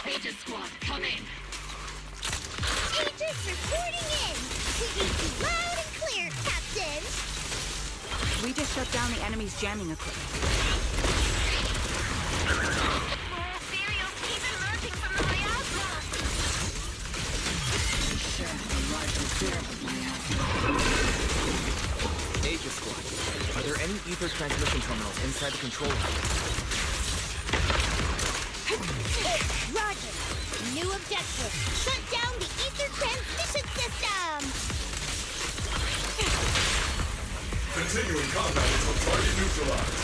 Speaker 20: Aegis Squad, come in!
Speaker 4: Agents reporting in! We read you loud and clear, Captain!
Speaker 16: We just shut down the enemy's jamming equipment.
Speaker 4: Ethereals keep emerging from the miasma!
Speaker 2: Aegis Squad, are there any ether transmission terminals inside the control room?
Speaker 4: Roger! New objective! Shut down the ether transmission system!
Speaker 18: Continuing combat until target neutralized.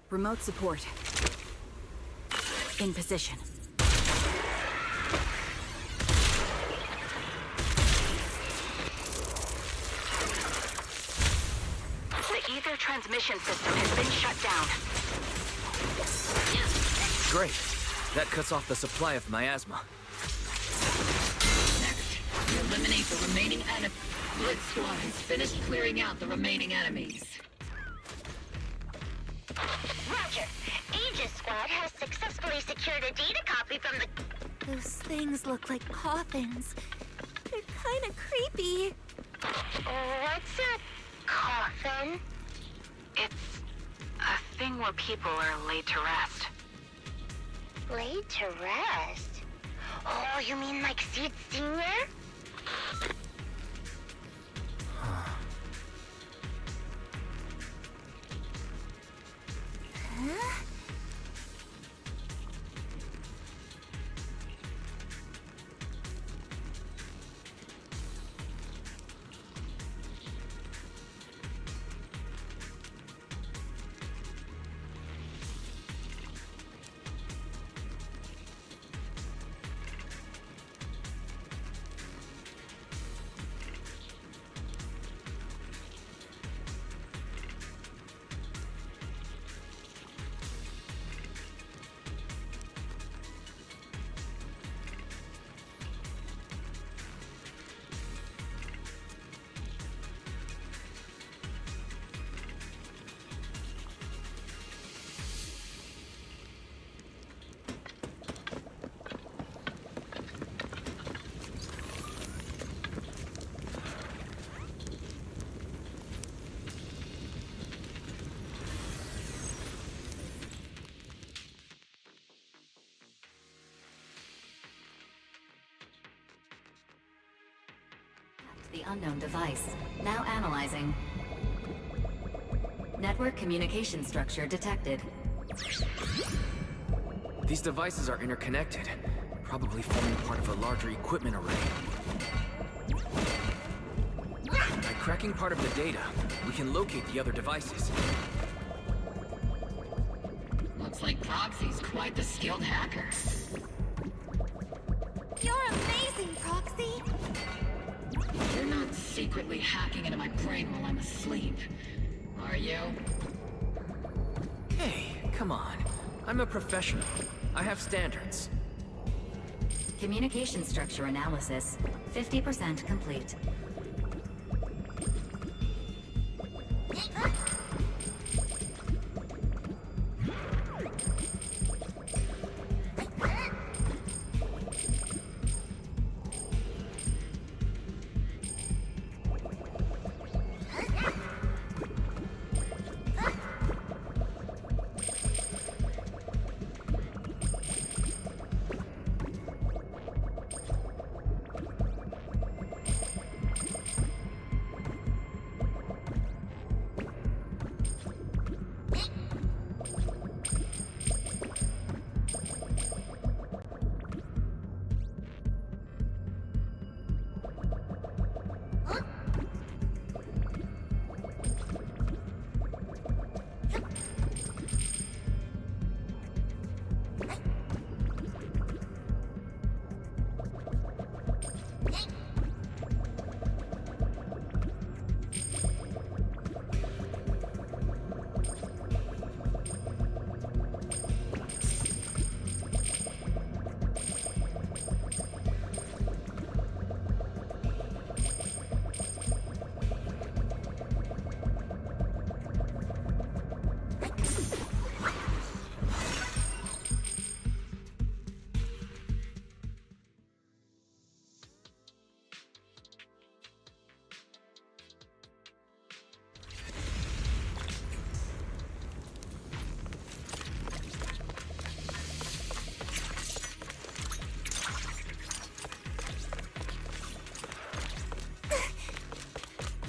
Speaker 16: Remote support. In position.
Speaker 21: The ether transmission system has been shut down.
Speaker 2: Great. That cuts off the supply of miasma.
Speaker 20: Next, we eliminate the remaining enemy. Blitz Squad has finished clearing out the remaining enemies.
Speaker 4: Roger! Aegis Squad has successfully secured a data copy from the... Those things look like coffins. They're kinda creepy. What's a coffin?
Speaker 21: It's a thing where people are laid to rest.
Speaker 4: Laid to rest? Oh, you mean like Seed Senior? Huh?
Speaker 7: unknown device. Now analyzing. Network communication structure detected.
Speaker 2: These devices are interconnected, probably forming part of a larger equipment array. By cracking part of the data, we can locate the other devices.
Speaker 20: Looks like Proxy's quite the skilled hacker.
Speaker 4: You're amazing, Proxy!
Speaker 20: You're not secretly hacking into my brain while I'm asleep, are you?
Speaker 2: Hey, come on. I'm a professional. I have standards.
Speaker 7: Communication structure analysis, 50% complete.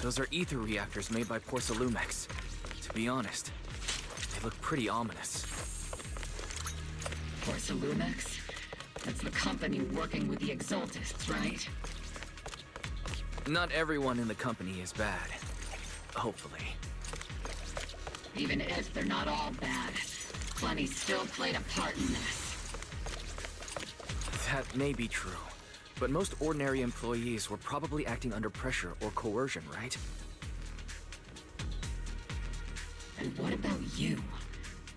Speaker 2: Those are ether reactors made by Porcelumex. To be honest, they look pretty ominous.
Speaker 20: Porcelumex? That's the company working with the Exaltists, right?
Speaker 2: Not everyone in the company is bad. Hopefully.
Speaker 20: Even if they're not all bad, plenty still played a part in this.
Speaker 2: That may be true. But most ordinary employees were probably acting under pressure or coercion, right?
Speaker 20: And what about you?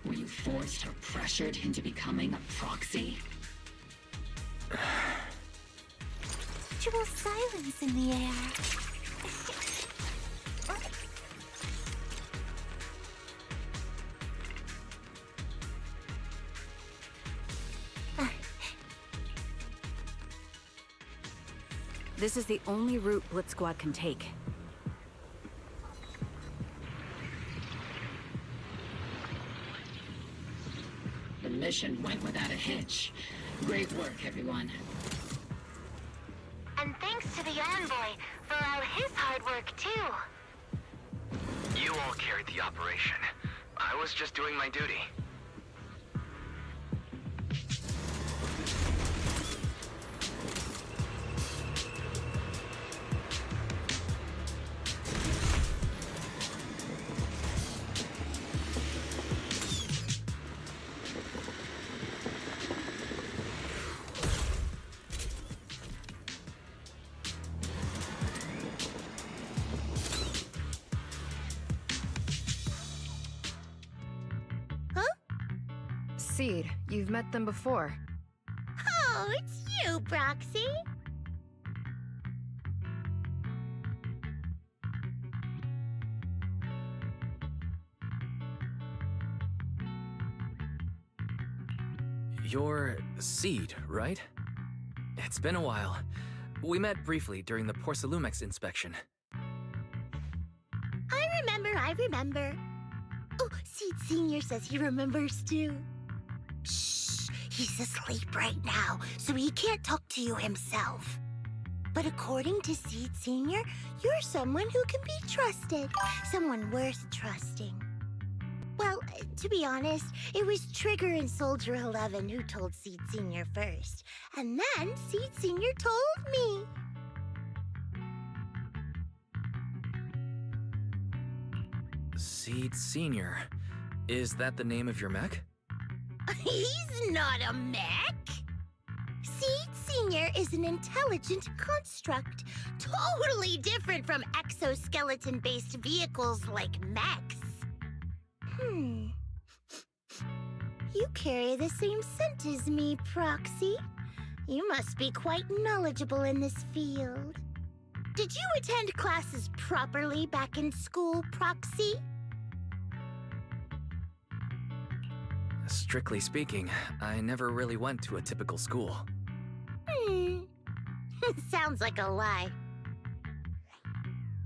Speaker 20: Were you forced or pressured into becoming a proxy?
Speaker 4: Virtual silence in the air.
Speaker 16: This is the only route Blitz Squad can take.
Speaker 20: The mission went without a hitch. Great work, everyone.
Speaker 4: And thanks to the envoy for all his hard work, too.
Speaker 2: You all carried the operation. I was just doing my duty.
Speaker 3: Seed, you've met them before.
Speaker 4: Oh, it's you, Proxy.
Speaker 2: You're Seed, right? It's been a while. We met briefly during the Porcelumex inspection.
Speaker 4: I remember. Oh, Seed Senior says he remembers too. Shh, he's asleep right now, so he can't talk to you himself. But according to Seed Senior, You're someone who can be trusted. Someone worth trusting. Well, to be honest, it was Trigger and Soldier 11 who told Seed Senior first. And then Seed Senior told me.
Speaker 2: Seed Senior. Is that the name of your mech?
Speaker 4: He's not a mech. Seed Senior is an intelligent construct, totally different from exoskeleton-based vehicles like mechs. You carry the same scent as me, Proxy. You must be quite knowledgeable in this field. Did you attend classes properly back in school, Proxy?
Speaker 2: Strictly speaking, I never really went to a typical school.
Speaker 4: Sounds like a lie.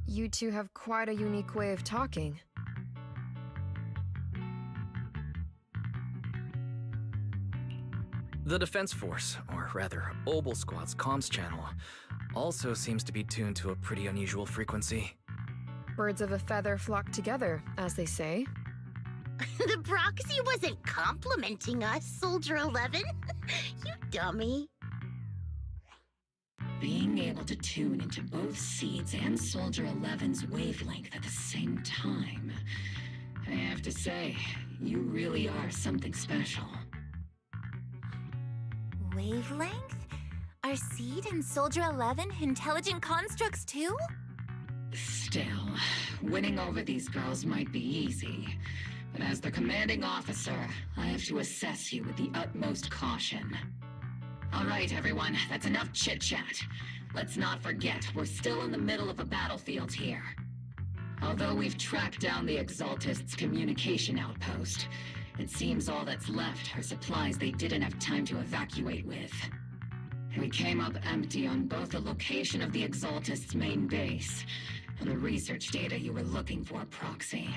Speaker 6: You two have quite a unique way of talking.
Speaker 2: The Defense Force, or rather, Obel Squad's comms channel, also seems to be tuned to a pretty unusual frequency.
Speaker 6: Birds of a feather flock together, as they say.
Speaker 4: The Proxy wasn't complimenting us, Soldier 11. You dummy.
Speaker 20: Being able to tune into both Seeds and Soldier 11's wavelength at the same time. I have to say, you really are something special.
Speaker 4: Wavelength? Are Seed and Soldier 11 intelligent constructs too?
Speaker 20: Still, winning over these girls might be easy. But as the commanding officer, I have to assess you with the utmost caution. All right, everyone, that's enough chit-chat. Let's not forget, we're still in the middle of a battlefield here. Although we've tracked down the Exaltists' communication outpost, it seems all that's left are supplies they didn't have time to evacuate with. We came up empty on both the location of the Exaltists' main base and the research data you were looking for, Proxy.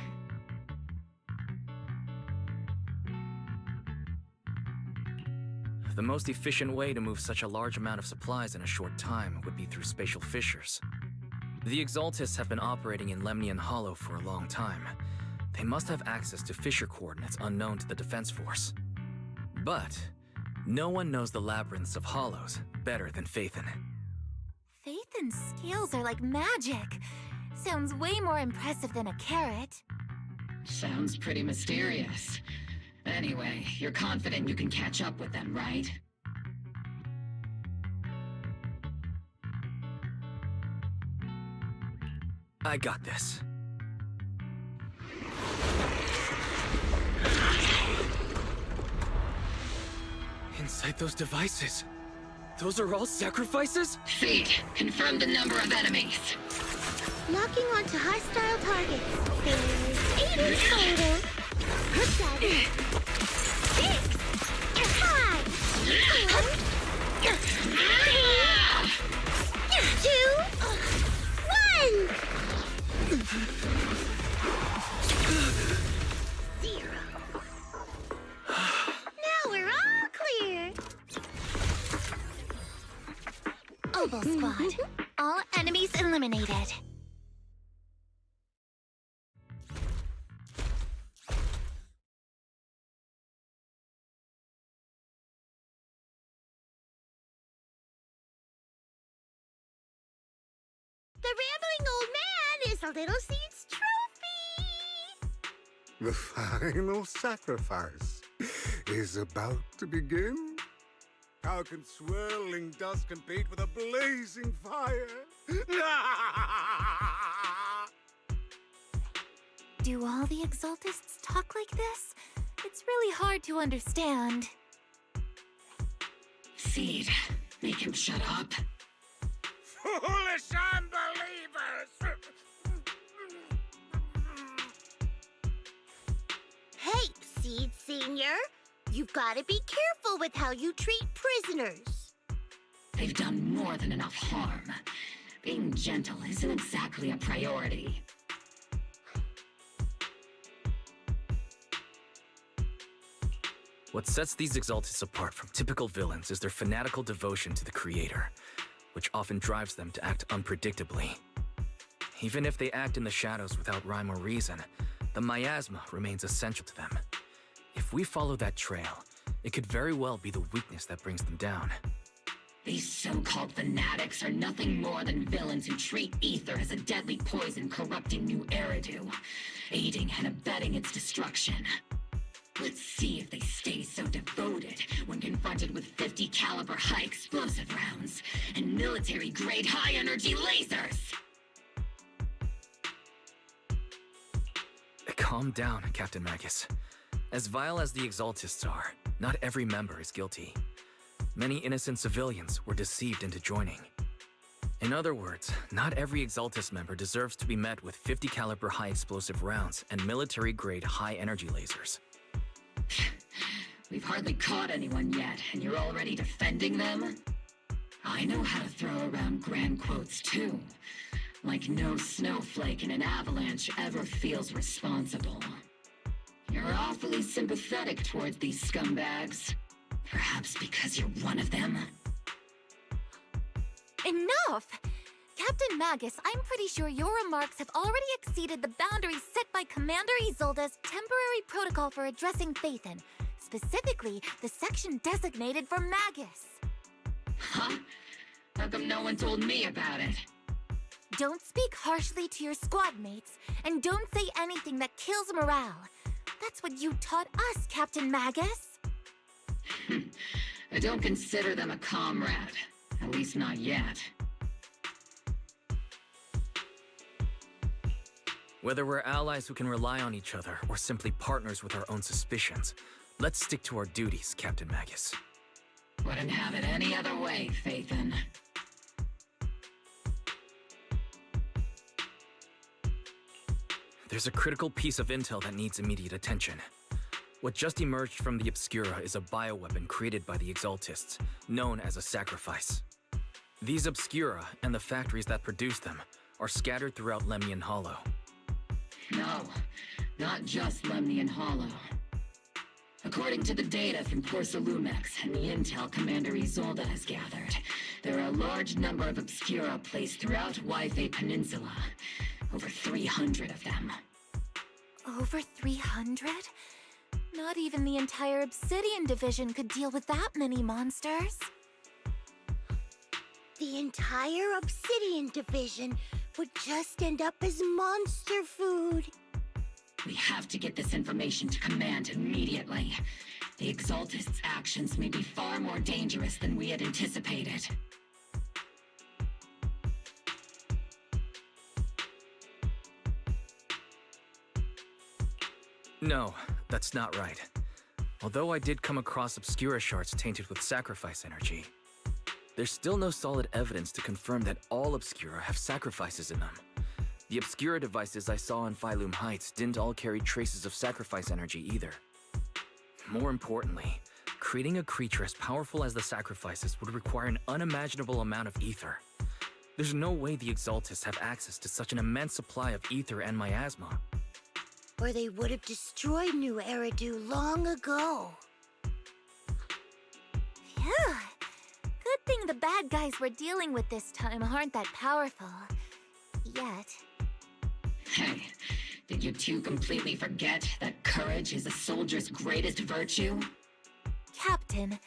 Speaker 2: The most efficient way to move such a large amount of supplies in a short time would be through spatial fissures. The Exaltists have been operating in Lemnian Hollow for a long time. They must have access to fissure coordinates unknown to the Defense Force. But no one knows the labyrinths of hollows better than Phaethon.
Speaker 4: Phaethon's skills are like magic. Sounds way more impressive than a carrot.
Speaker 20: Sounds pretty mysterious. Anyway, you're confident you can catch up with them, right?
Speaker 2: I got this. Inside those devices, those are all sacrifices?
Speaker 20: Seed, confirm the number of enemies.
Speaker 4: Locking onto hostile targets. There's 8 in total. 7, 6, 5, 4, 3, 2, 1. 0. Now we're all clear. Obel Squad. All enemies eliminated. The rambling old man is a little Seed's trophy.
Speaker 22: The final sacrifice is about to begin. How can swirling dust compete with a blazing fire?
Speaker 4: Do all the Exaltists talk like this? It's really hard to understand.
Speaker 20: Seed, make him shut up.
Speaker 22: Foolish unbelievers!
Speaker 4: Hey, Seed Senior. You've got to be careful with how you treat prisoners.
Speaker 20: They've done more than enough harm. Being gentle isn't exactly a priority.
Speaker 2: What sets these Exaltists apart from typical villains is their fanatical devotion to the Creator, which often drives them to act unpredictably. Even if they act in the shadows without rhyme or reason, the miasma remains essential to them. If we follow that trail, it could very well be the weakness that brings them down.
Speaker 20: These so-called fanatics are nothing more than villains who treat ether as a deadly poison corrupting new Eridu, aiding and abetting its destruction. Let's see if they stay so devoted when confronted with 50 caliber high explosive rounds and military-grade high-energy lasers!
Speaker 2: Calm down, Captain Magus. As vile as the Exaltists are, not every member is guilty. Many innocent civilians were deceived into joining. In other words, not every Exaltist member deserves to be met with 50 caliber high explosive rounds and military-grade high-energy lasers.
Speaker 20: We've hardly caught anyone yet, and you're already defending them? I know how to throw around grand quotes too. Like no snowflake in an avalanche ever feels responsible. You're awfully sympathetic towards these scumbags. Perhaps because you're one of them?
Speaker 4: Enough! Captain Magus, I'm pretty sure your remarks have already exceeded the boundaries set by Commander Isolde's temporary protocol for addressing Phaethon, specifically the section designated for Magus.
Speaker 20: Huh? How come no one told me about it?
Speaker 4: Don't speak harshly to your squad mates, and don't say anything that kills morale. That's what you taught us, Captain Magus.
Speaker 20: I don't consider them a comrade. At least not yet.
Speaker 2: Whether we're allies who can rely on each other or simply partners with our own suspicions, let's stick to our duties, Captain Magus.
Speaker 20: Wouldn't have it any other way, Phaethon.
Speaker 2: There's a critical piece of intel that needs immediate attention. What just emerged from the Obscura is a bioweapon created by the Exaltists, known as a sacrifice. These Obscura, and the factories that produce them, are scattered throughout Lemnian Hollow.
Speaker 20: No, not just Lemnian Hollow. According to the data from Porcelumex and the intel Commander Isolde has gathered, there are a large number of Obscura placed throughout Hué Peninsula. Over 300 of them.
Speaker 4: Over 300? Not even the entire Obsidian Division could deal with that many monsters.
Speaker 5: The entire Obsidian Division would just end up as monster food.
Speaker 20: We have to get this information to Command immediately. The Exaltists' actions may be far more dangerous than we had anticipated.
Speaker 2: No, that's not right. Although I did come across Obscura shards tainted with sacrifice energy, there's still no solid evidence to confirm that all Obscura have sacrifices in them. The Obscura devices I saw in Phylum Heights didn't all carry traces of sacrifice energy either. More importantly, creating a creature as powerful as the sacrifices would require an unimaginable amount of ether. There's no way the Exaltists have access to such an immense supply of ether and miasma.
Speaker 5: Or they would have destroyed New Eridu long ago.
Speaker 4: Phew. Good thing the bad guys we're dealing with this time aren't that powerful. Yet.
Speaker 20: Hey, did you two completely forget that courage is a soldier's greatest virtue?
Speaker 4: Captain,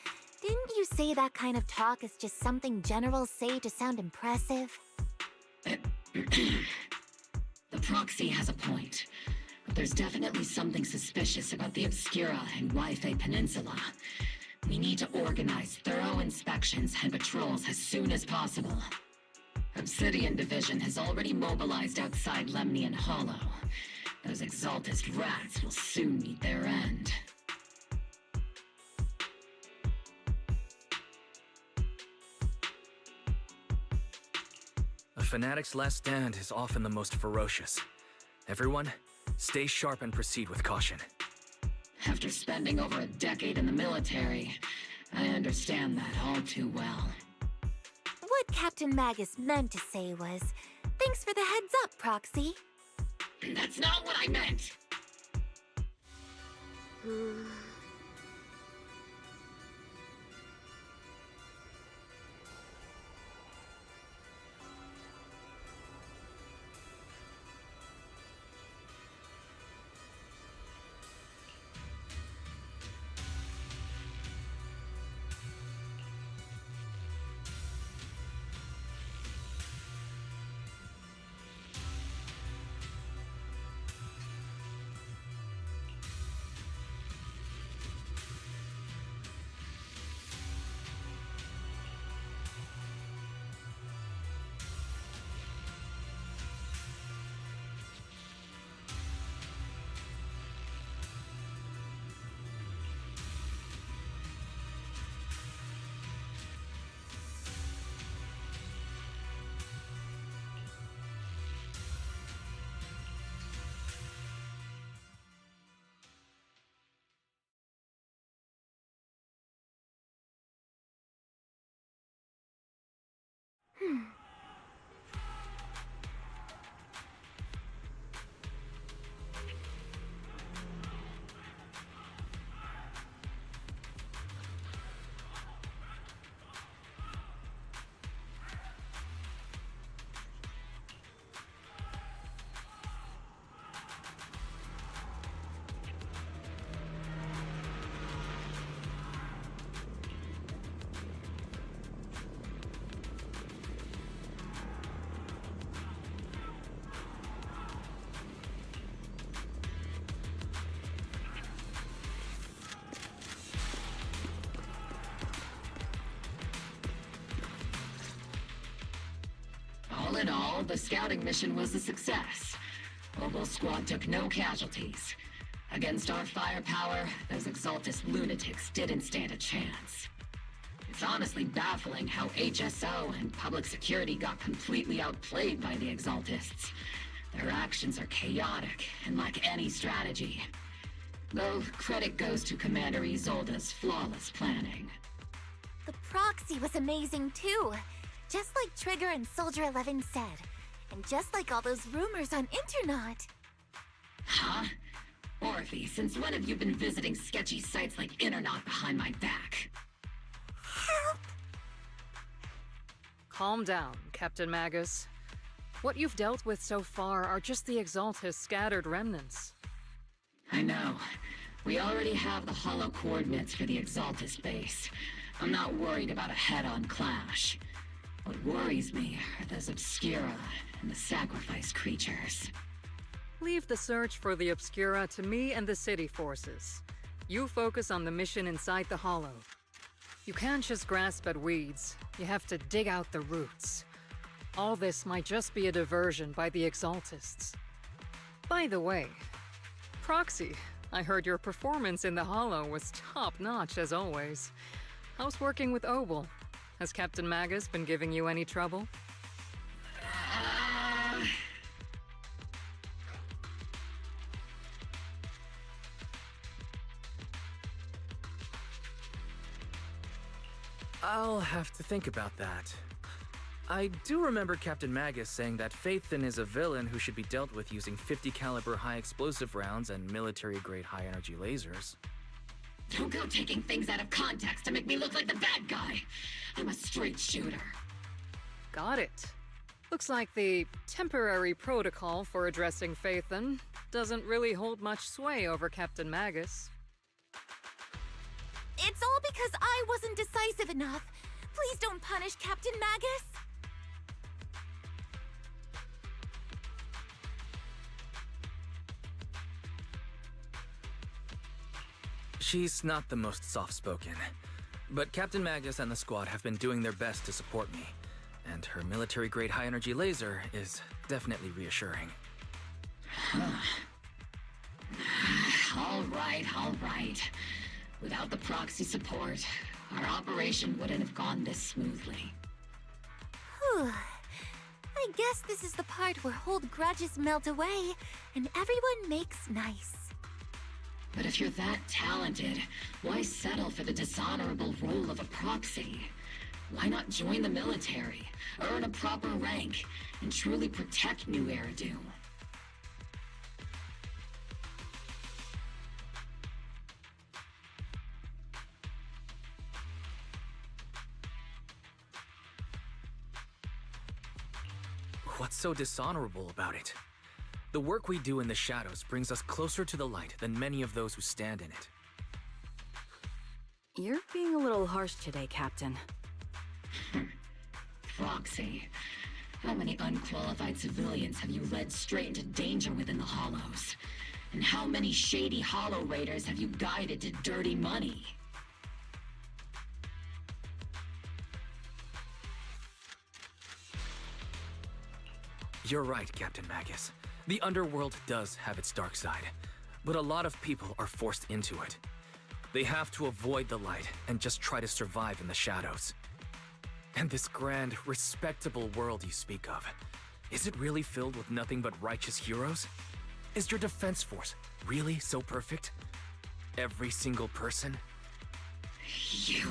Speaker 4: didn't you say that kind of talk is just something generals say to sound impressive?
Speaker 20: The proxy has a point. But there's definitely something suspicious about the Obscura and Hué Peninsula. We need to organize thorough inspections and patrols as soon as possible. Obsidian Division has already mobilized outside Lemnian Hollow. Those Exaltist rats will soon meet their end.
Speaker 2: A fanatic's last stand is often the most ferocious. Everyone, stay sharp and proceed with caution.
Speaker 20: After spending over a decade in the military, I understand that all too well.
Speaker 4: What Captain Magus meant to say was, thanks for the heads up, Proxy.
Speaker 20: That's not what I meant! in all, the scouting mission was a success. Obel Squad took no casualties. Against our firepower, those Exaltus lunatics didn't stand a chance. It's honestly baffling how HSO and public security got completely outplayed by the Exaltists. Their actions are chaotic and lack any strategy. Though credit goes to Commander Isolde's flawless planning.
Speaker 4: The proxy was amazing too. Just like Trigger and Soldier 11 said. And just like all those rumors on Internet.
Speaker 20: Huh? Orphe, since when have you been visiting sketchy sites like Internet behind my back?
Speaker 4: Help!
Speaker 15: Calm down, Captain Magus. What you've dealt with so far are just the Exaltus scattered remnants.
Speaker 20: I know. We already have the hollow coordinates for the Exaltus base. I'm not worried about a head-on clash. What worries me are those Obscura and the sacrifice creatures.
Speaker 15: Leave the search for the Obscura to me and the city forces. You focus on the mission inside the hollow. You can't just grasp at weeds. You have to dig out the roots. All this might just be a diversion by the Exaltists. By the way, Proxy, I heard your performance in the hollow was top-notch as always. How's working with Obel? Has Captain Magus been giving you any trouble?
Speaker 2: I'll have to think about that. I do remember Captain Magus saying that Phaethon is a villain who should be dealt with using 50 caliber high explosive rounds and military-grade high-energy lasers.
Speaker 20: Don't go taking things out of context to make me look like the bad guy. I'm a straight shooter.
Speaker 15: Got it. Looks like the temporary protocol for addressing Phaethon doesn't really hold much sway over Captain Magus.
Speaker 4: It's all because I wasn't decisive enough. Please don't punish Captain Magus.
Speaker 2: She's not the most soft-spoken, but Captain Magus and the squad have been doing their best to support me, and her military-grade high-energy laser is definitely reassuring.
Speaker 20: All right. Without the proxy support, our operation wouldn't have gone this smoothly.
Speaker 4: Whew. I guess this is the part where old grudges melt away, and everyone makes nice.
Speaker 20: But if you're that talented, why settle for the dishonorable role of a proxy? Why not join the military, earn a proper rank, and truly protect New Eridu?
Speaker 2: What's so dishonorable about it? The work we do in the shadows brings us closer to the light than many of those who stand in it.
Speaker 16: You're being a little harsh today, Captain.
Speaker 20: Proxy, how many unqualified civilians have you led straight into danger within the Hollows? And how many shady Hollow Raiders have you guided to dirty money?
Speaker 2: You're right, Captain Magus. The underworld does have its dark side, but a lot of people are forced into it. They have to avoid the light and just try to survive in the shadows. And this grand, respectable world you speak of, is it really filled with nothing but righteous heroes? Is your defense force really so perfect? Every single person?
Speaker 20: You...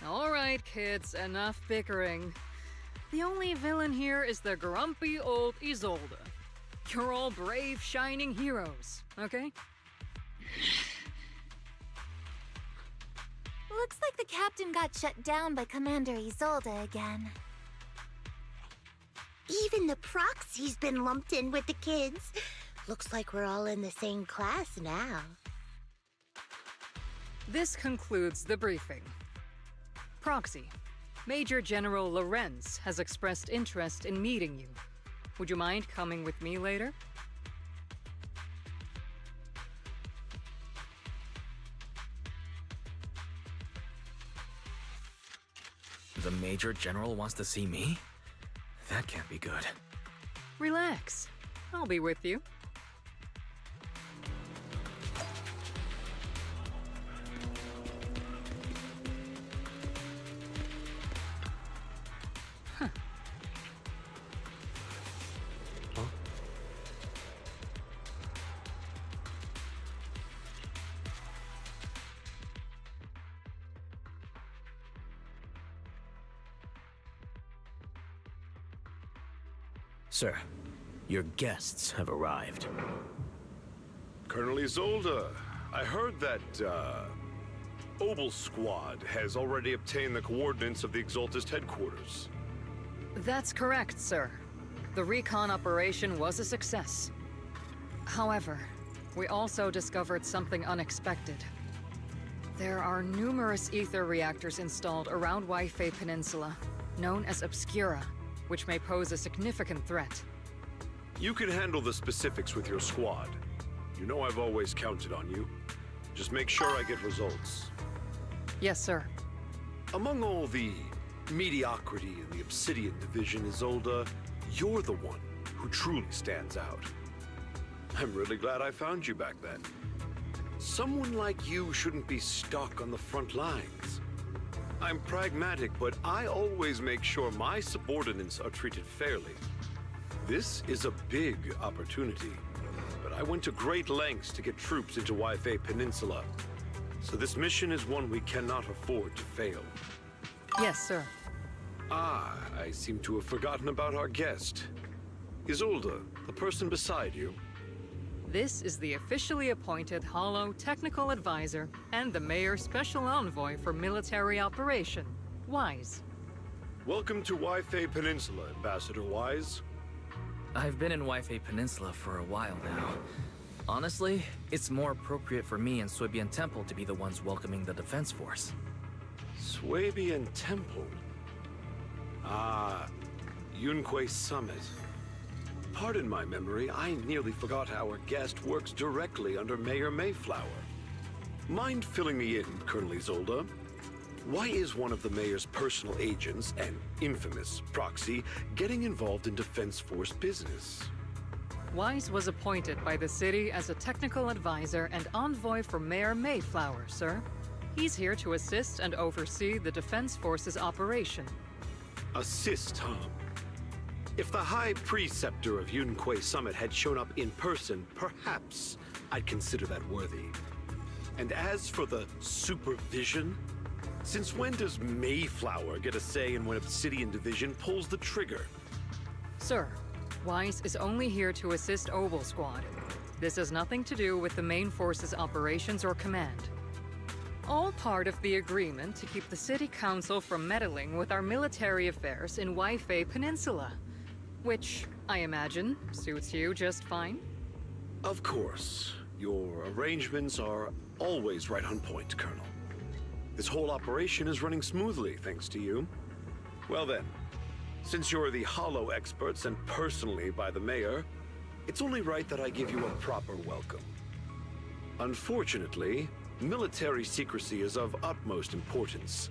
Speaker 15: All right, kids, enough bickering. The only villain here is the grumpy old Isolde. You're all brave, shining heroes, okay?
Speaker 4: Looks like the captain got shut down by Commander Isolde again.
Speaker 5: Even the proxy's been lumped in with the kids. Looks like we're all in the same class now.
Speaker 15: This concludes the briefing. Proxy, Major General Lorenz has expressed interest in meeting you. Would you mind coming with me later?
Speaker 2: The Major General wants to see me? That can't be good.
Speaker 16: Relax. I'll be with you.
Speaker 9: Sir, your guests have arrived.
Speaker 18: Colonel Isolde, I heard that, Obel Squad has already obtained the coordinates of the Exaltist headquarters.
Speaker 16: That's correct, sir. The recon operation was a success. However, we also discovered something unexpected. There are numerous ether reactors installed around Jué Peninsula, known as Obscura, which may pose a significant threat.
Speaker 18: You can handle the specifics with your squad. You know I've always counted on you. Just make sure I get results.
Speaker 16: Yes, sir.
Speaker 18: Among all the mediocrity in the Obsidian Division, Isolde, you're the one who truly stands out. I'm really glad I found you back then. Someone like you shouldn't be stuck on the front lines. I'm pragmatic, but I always make sure my subordinates are treated fairly. This is a big opportunity, but I went to great lengths to get troops into Jué Peninsula. So this mission is one we cannot afford to fail.
Speaker 16: Yes, sir.
Speaker 18: Ah, I seem to have forgotten about our guest. Isolde, the person beside you.
Speaker 16: This is the officially appointed Hollow Technical Advisor and the Mayor's Special Envoy for Military Operation, Wise.
Speaker 18: Welcome to Jué Peninsula, Ambassador Wise.
Speaker 2: I've been in Jué Peninsula for a while now. Honestly, it's more appropriate for me and Swabian Temple to be the ones welcoming the Defense Force.
Speaker 18: Swabian Temple? Ah, Yunque Summit. Pardon my memory, I nearly forgot our guest works directly under Mayor Mayflower. Mind filling me in, Colonel Isolde? Why is one of the Mayor's personal agents, an infamous proxy, getting involved in Defense Force business?
Speaker 16: Wise was appointed by the city as a technical advisor and envoy for Mayor Mayflower, sir. He's here to assist and oversee the Defense Force's operation.
Speaker 18: Assist, huh? If the High Preceptor of Yunque Summit had shown up in person, perhaps I'd consider that worthy. And as for the supervision, since when does Mayflower get a say in when Obsidian Division pulls the trigger?
Speaker 16: Sir, Wise is only here to assist Obel Squad. This has nothing to do with the main force's operations or command. All part of the agreement to keep the City Council from meddling with our military affairs in Jué Peninsula. Which, I imagine, suits you just fine?
Speaker 18: Of course. Your arrangements are always right on point, Colonel. This whole operation is running smoothly, thanks to you. Well then, since you're the Hollow experts and personally by the Mayor, it's only right that I give you a proper welcome. Unfortunately, military secrecy is of utmost importance.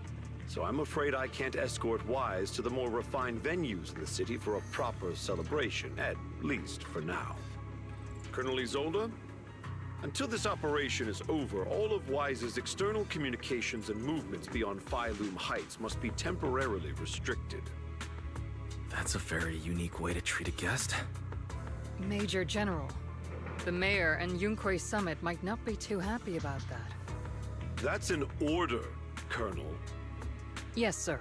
Speaker 18: So I'm afraid I can't escort Wise to the more refined venues in the city for a proper celebration, at least for now. Colonel Isolde, until this operation is over, all of Wise's external communications and movements beyond Phylum Heights must be temporarily restricted.
Speaker 2: That's a very unique way to treat a guest.
Speaker 16: Major General, the Mayor and Yunque Summit might not be too happy about that.
Speaker 18: That's an order, Colonel.
Speaker 16: Yes, sir.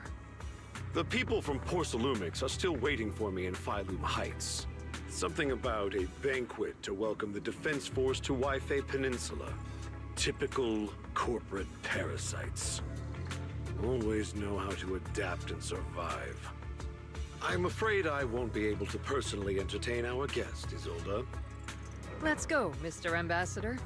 Speaker 18: The people from Porcelumix are still waiting for me in Phylum Heights. Something about a banquet to welcome the Defense Force to Jué Peninsula. Typical corporate parasites. Always know how to adapt and survive. I'm afraid I won't be able to personally entertain our guest, Isolde.
Speaker 16: Let's go, Mr. Ambassador.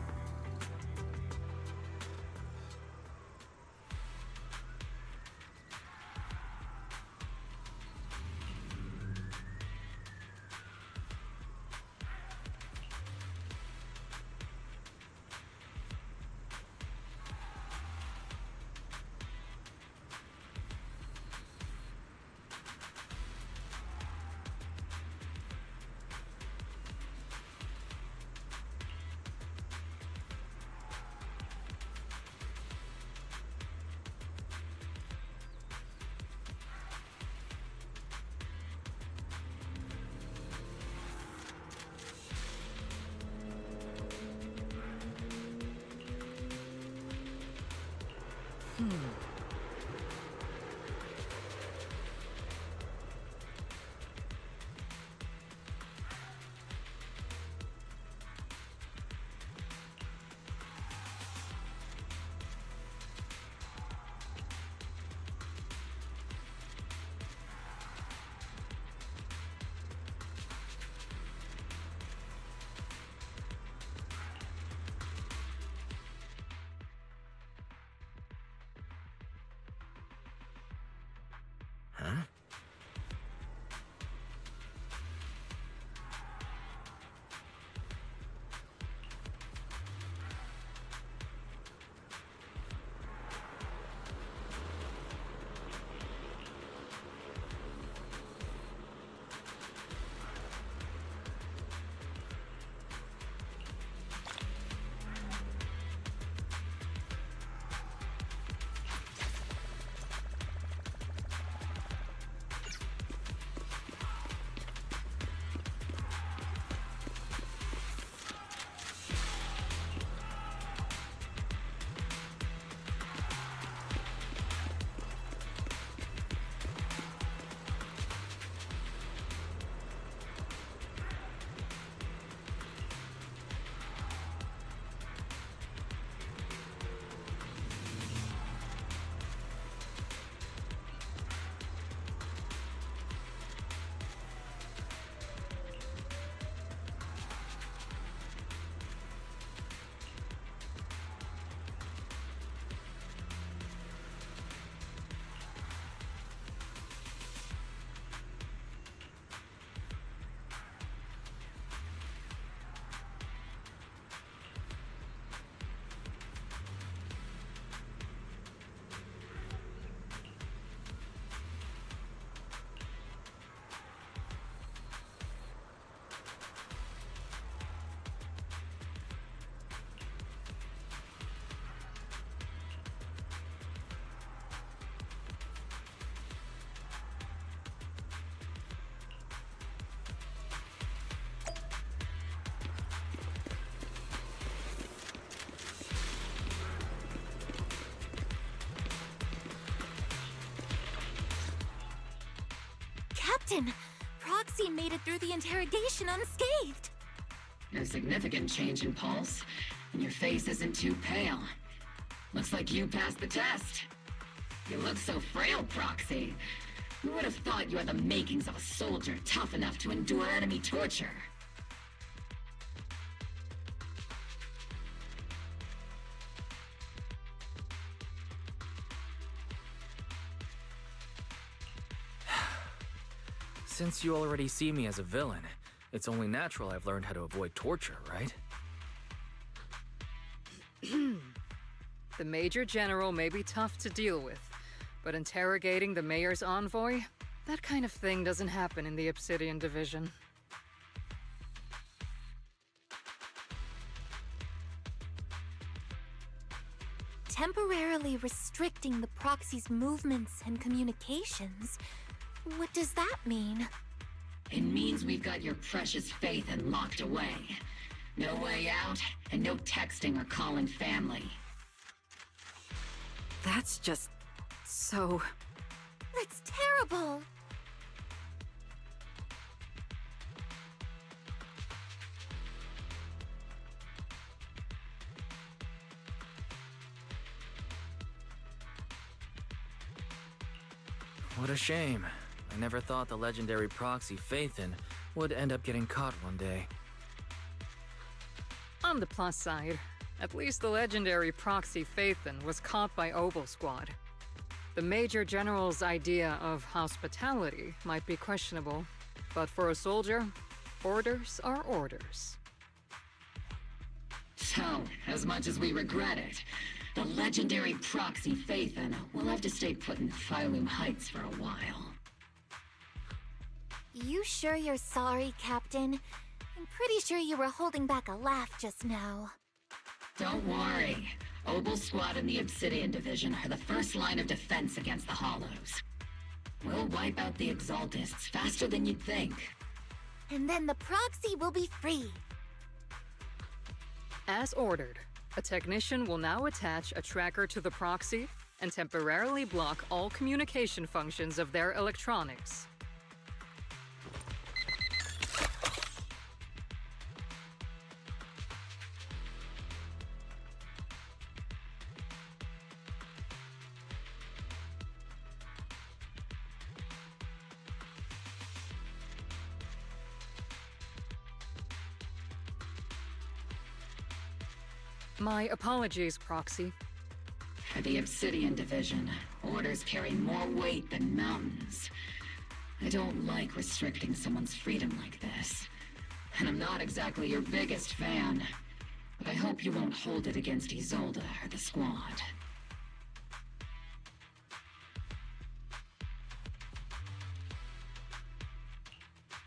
Speaker 4: Captain! Proxy made it through the interrogation unscathed!
Speaker 20: No significant change in pulse, and your face isn't too pale. Looks like you passed the test. You look so frail, Proxy. Who would have thought you had the makings of a soldier tough enough to endure enemy torture?
Speaker 2: Since you already see me as a villain, it's only natural I've learned how to avoid torture, right?
Speaker 16: The Major General may be tough to deal with, but interrogating the Mayor's envoy? That kind of thing doesn't happen in the Obsidian Division.
Speaker 4: Temporarily restricting the proxy's movements and communications? What does that mean?
Speaker 20: It means we've got your precious faith and locked away. No way out, and no texting or calling family.
Speaker 3: That's just so...
Speaker 4: That's terrible!
Speaker 2: What a shame. I never thought the legendary proxy Phaethon would end up getting caught one day.
Speaker 16: On the plus side, at least the legendary proxy Phaethon was caught by Obel Squad. The Major General's idea of hospitality might be questionable, but for a soldier, orders are orders.
Speaker 20: So, as much as we regret it, the legendary proxy Phaethon will have to stay put in Phylum Heights for a while.
Speaker 4: You sure you're sorry, Captain? I'm pretty sure you were holding back a laugh just now.
Speaker 20: Don't worry. Obel Squad and the Obsidian Division are the first line of defense against the Hollows. We'll wipe out the Exaltists faster than you'd think.
Speaker 4: And then the proxy will be free.
Speaker 16: As ordered, a technician will now attach a tracker to the proxy and temporarily block all communication functions of their electronics. My apologies, Proxy.
Speaker 20: For the Obsidian Division, orders carry more weight than mountains. I don't like restricting someone's freedom like this. And I'm not exactly your biggest fan. But I hope you won't hold it against Isolde or the Squad.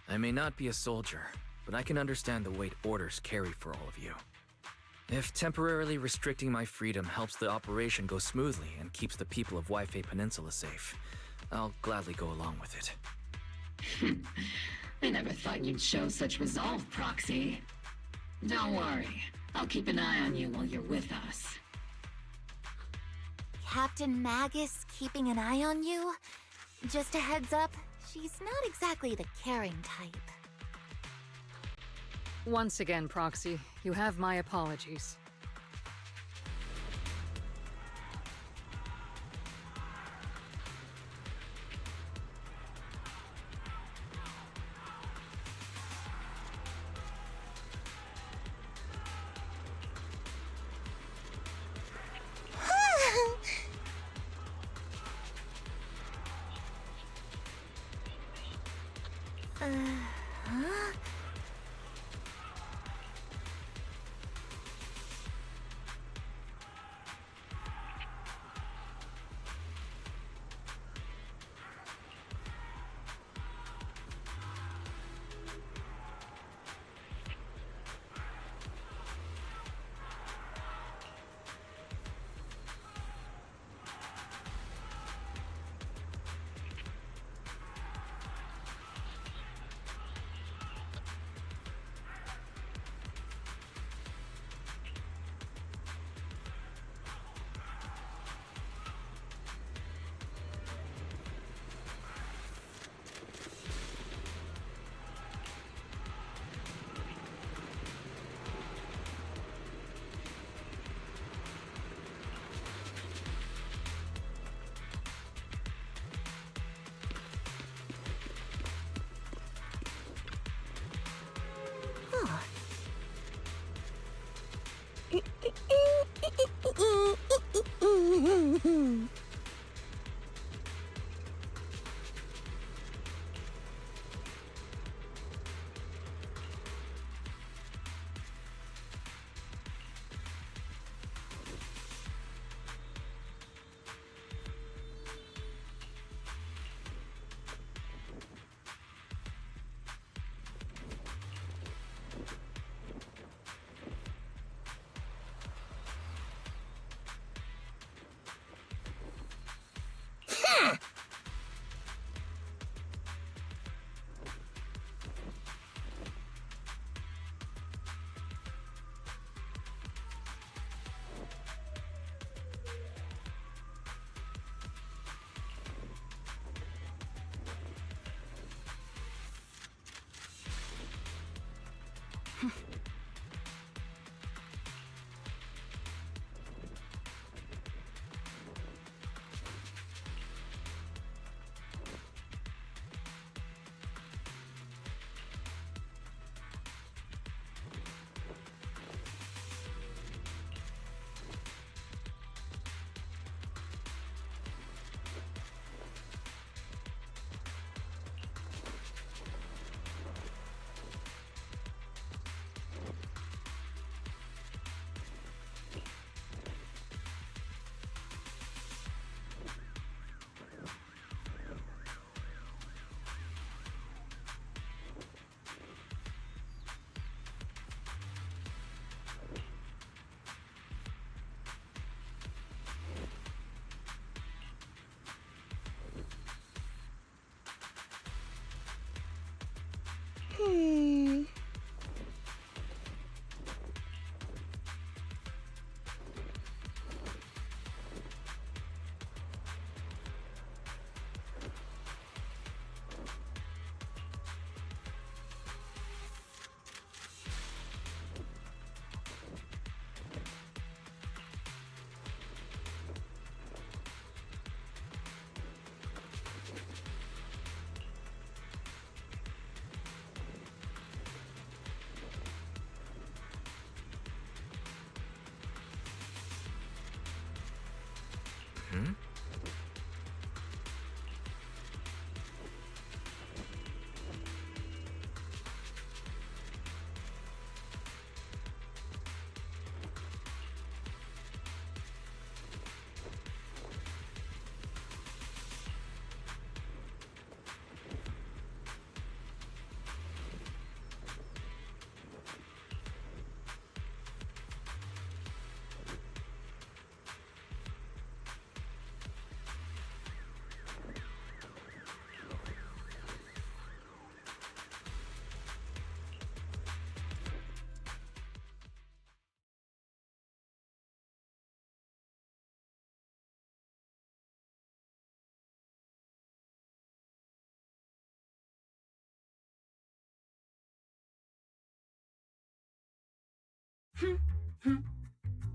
Speaker 2: I may not be a soldier, but I can understand the weight orders carry for all of you. If temporarily restricting my freedom helps the operation go smoothly and keeps the people of Waifei Peninsula safe, I'll gladly go along with it.
Speaker 20: I never thought you'd show such resolve, Proxy. Don't worry. I'll keep an eye on you while you're with us.
Speaker 4: Captain Magus keeping an eye on you? Just a heads up, she's not exactly the caring type.
Speaker 16: Once again, Proxy, you have my apologies.
Speaker 4: Huh?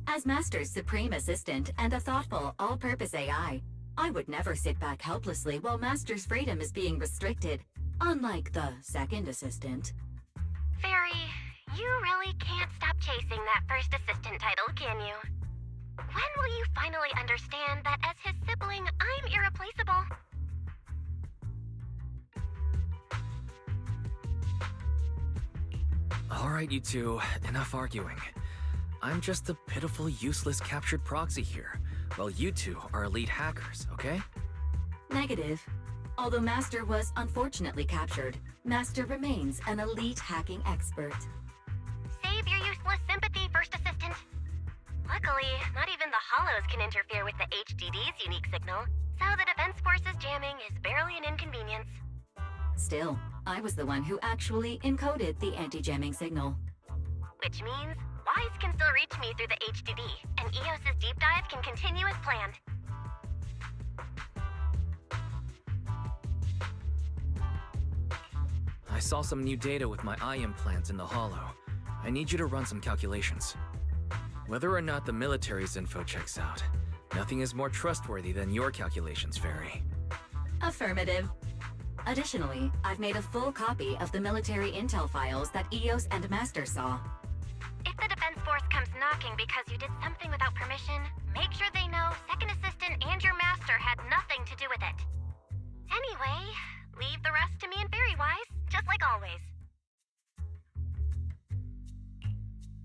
Speaker 7: As Master's supreme assistant and a thoughtful, all-purpose AI, I would never sit back helplessly while Master's freedom is being restricted, unlike the second assistant.
Speaker 4: Fairy, you really can't stop chasing that first assistant title, can you? When will you finally understand that as his sibling, I'm irreplaceable?
Speaker 2: Alright, you two, enough arguing. I'm just a pitiful, useless captured proxy here, while you two are elite hackers, okay?
Speaker 7: Negative. Although Master was unfortunately captured, Master remains an elite hacking expert.
Speaker 4: Save your useless sympathy, First Assistant. Luckily, not even the Hollows can interfere with the HDD's unique signal, so the Defense Force's jamming is barely an inconvenience.
Speaker 7: Still, I was the one who actually encoded the anti-jamming signal.
Speaker 4: Which means Wise can still reach me through the HDD, and EOS's deep dive can continue as planned.
Speaker 2: I saw some new data with my eye implants in the Hollow. I need you to run some calculations. Whether or not the military's info checks out, nothing is more trustworthy than your calculations, Fairy.
Speaker 7: Affirmative. Additionally, I've made a full copy of the military intel files that EOS and Master saw.
Speaker 4: If the Defense Force comes knocking because you did something without permission, make sure they know Second Assistant and your Master had nothing to do with it. Anyway, leave the rest to me and Fairy-wise, just like always.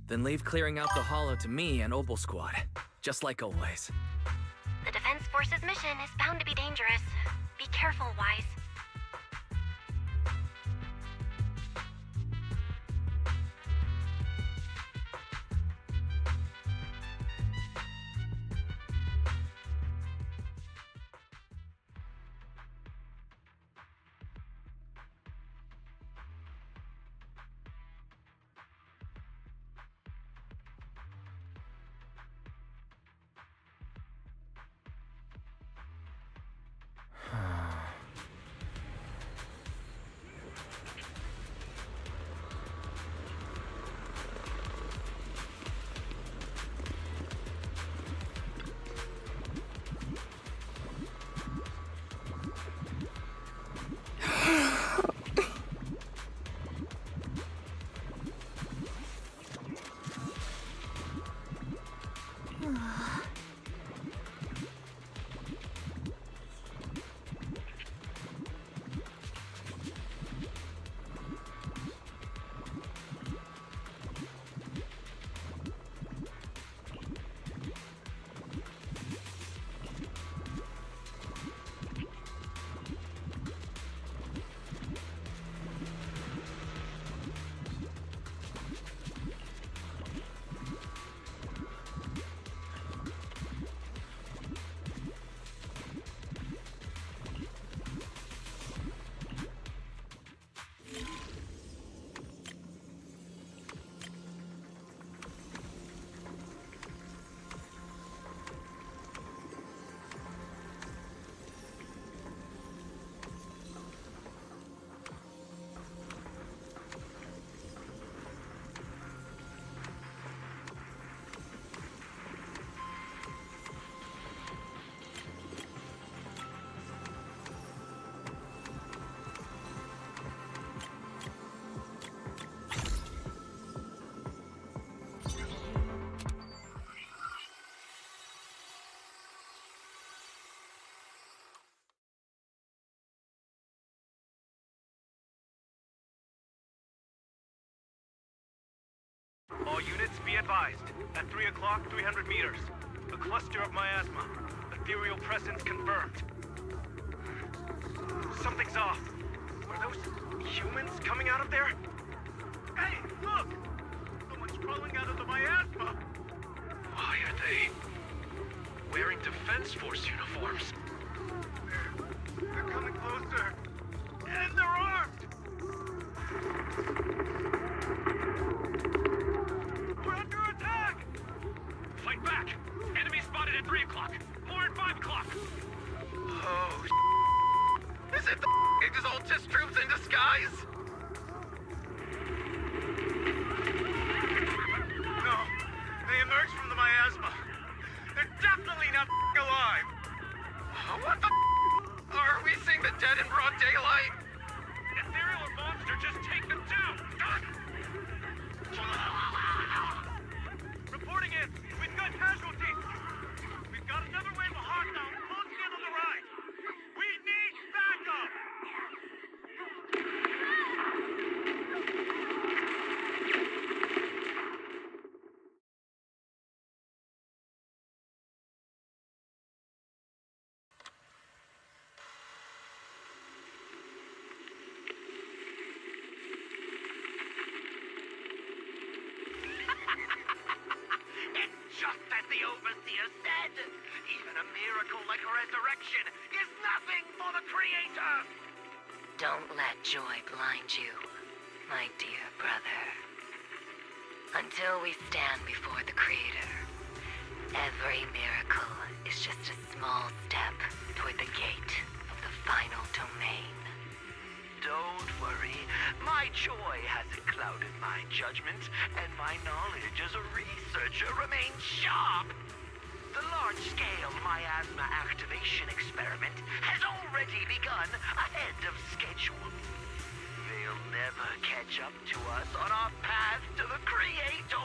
Speaker 2: Then leave clearing out the Hollow to me and Opal Squad, just like always.
Speaker 4: The Defense Force's mission is bound to be dangerous. Be careful, Wise.
Speaker 10: All units be advised. At 3 o'clock, 300 meters. A cluster of miasma. Ethereal presence confirmed. Something's off. Are those humans coming out of there? Hey, look! Someone's crawling out of the miasma! Why are they wearing Defense Force uniforms? They're coming closer. And they're armed! We're under attack! Fight back! Enemy spotted at 3 o'clock. More at 5 o'clock. Oh, is it the Exaltus troops in disguise? No. What the Are we seeing the dead in broad daylight? Ethereal or monster, just take them down! Reporting in! We've got casualties! We've got another wave of hostile closing in on the right! We need backup! Just as the Overseer said, even a miracle like a resurrection is nothing for the Creator!
Speaker 21: Don't let joy blind you, my dear brother. Until we stand before the Creator, every miracle is just a small step toward the gate of the final domain.
Speaker 10: Don't worry, my joy hasn't clouded my judgment, and my knowledge as a researcher remains sharp. The large-scale miasma activation experiment has already begun ahead of schedule. They'll never catch up to us on our path to the Creator.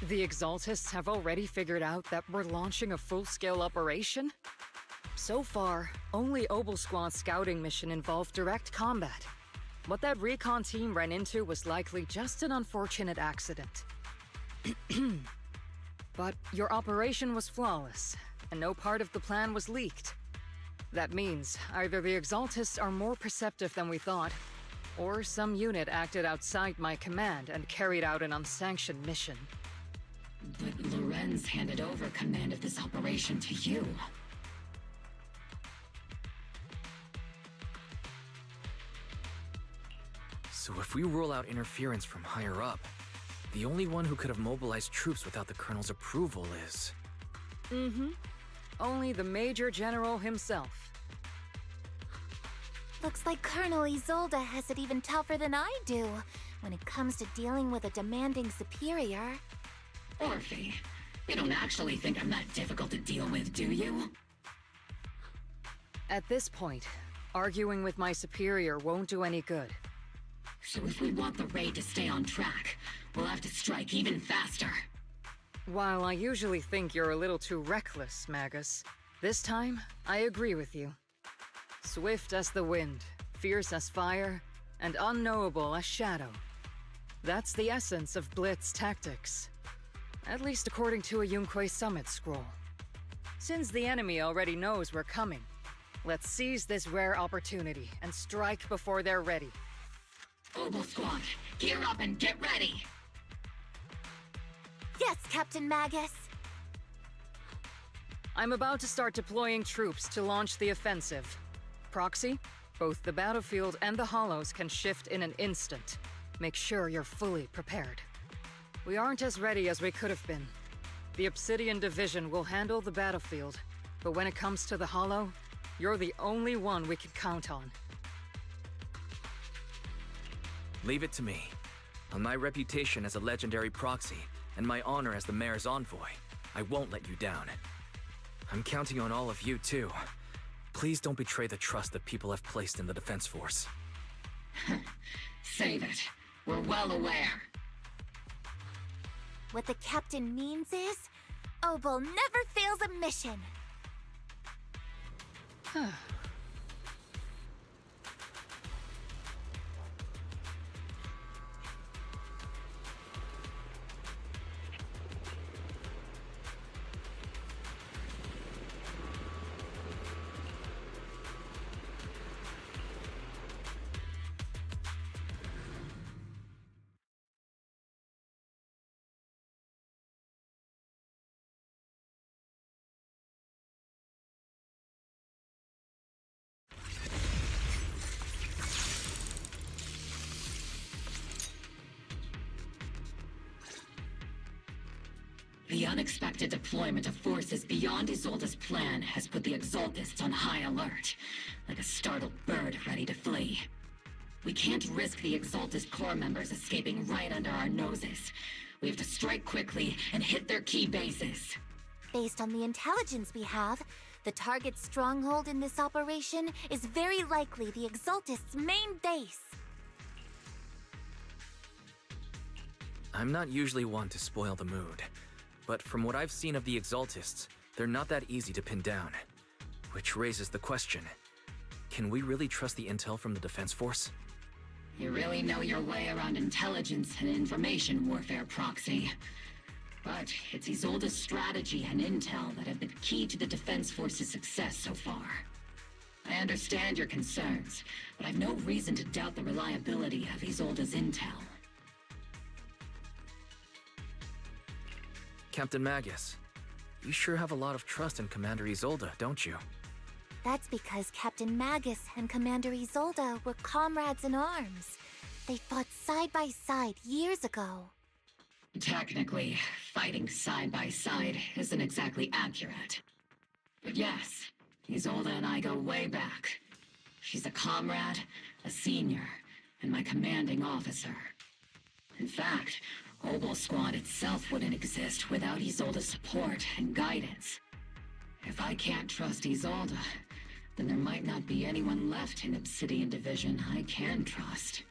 Speaker 16: The Exaltists have already figured out that we're launching a full-scale operation? So far, only Obel Squad's scouting mission involved direct combat. What that recon team ran into was likely just an unfortunate accident. But your operation was flawless, and no part of the plan was leaked. That means either the Exaltists are more perceptive than we thought, or some unit acted outside my command and carried out an unsanctioned mission.
Speaker 20: But Lorenz handed over command of this operation to you.
Speaker 2: So if we rule out interference from higher up, the only one who could have mobilized troops without the Colonel's approval is...
Speaker 16: Only the Major General himself.
Speaker 4: Looks like Colonel Isolde has it even tougher than I do when it comes to dealing with a demanding superior.
Speaker 20: Orphe, you don't actually think I'm that difficult to deal with, do you?
Speaker 16: At this point, arguing with my superior won't do any good.
Speaker 20: So if we want the raid to stay on track, we'll have to strike even faster.
Speaker 16: While I usually think you're a little too reckless, Magus, this time, I agree with you. Swift as the wind, fierce as fire, and unknowable as shadow. That's the essence of Blitz tactics. At least according to a Yunque Summit scroll. Since the enemy already knows we're coming, let's seize this rare opportunity and strike before they're ready.
Speaker 20: Obel Squad, gear up and get ready!
Speaker 4: Yes, Captain Magus!
Speaker 16: I'm about to start deploying troops to launch the offensive. Proxy, both the battlefield and the hollows can shift in an instant. Make sure you're fully prepared. We aren't as ready as we could have been. The Obsidian Division will handle the battlefield, but when it comes to the Hollow, you're the only one we can count on.
Speaker 2: Leave it to me. On my reputation as a legendary proxy, and my honor as the mayor's envoy, I won't let you down. I'm counting on all of you, too. Please don't betray the trust that people have placed in the Defense Force.
Speaker 20: Save it. We're well aware.
Speaker 4: What the captain means is, Obol never fails a mission.
Speaker 20: The unexpected deployment of forces beyond Isolde's plan has put the Exaltists on high alert, like a startled bird ready to flee. We can't risk the Exaltist core members escaping right under our noses. We have to strike quickly and hit their key bases.
Speaker 4: Based on the intelligence we have, the target's stronghold in this operation is very likely the Exaltists' main base.
Speaker 2: I'm not usually one to spoil the mood, but from what I've seen of the Exaltists, they're not that easy to pin down. Which raises the question, can we really trust the intel from the Defense Force?
Speaker 20: You really know your way around intelligence and information warfare, Proxy. But it's Isolde's strategy and intel that have been key to the Defense Force's success so far. I understand your concerns, but I've no reason to doubt the reliability of Isolde's intel.
Speaker 2: Captain Magus, you sure have a lot of trust in Commander Isolde, don't you?
Speaker 4: That's because Captain Magus and Commander Isolde were comrades in arms. They fought side by side years ago.
Speaker 20: Technically, fighting side by side isn't exactly accurate. But yes, Isolde and I go way back. She's a comrade, a senior, and my commanding officer. In fact, Obol Squad itself wouldn't exist without Isolde's support and guidance. If I can't trust Isolde, then there might not be anyone left in Obsidian Division I can trust.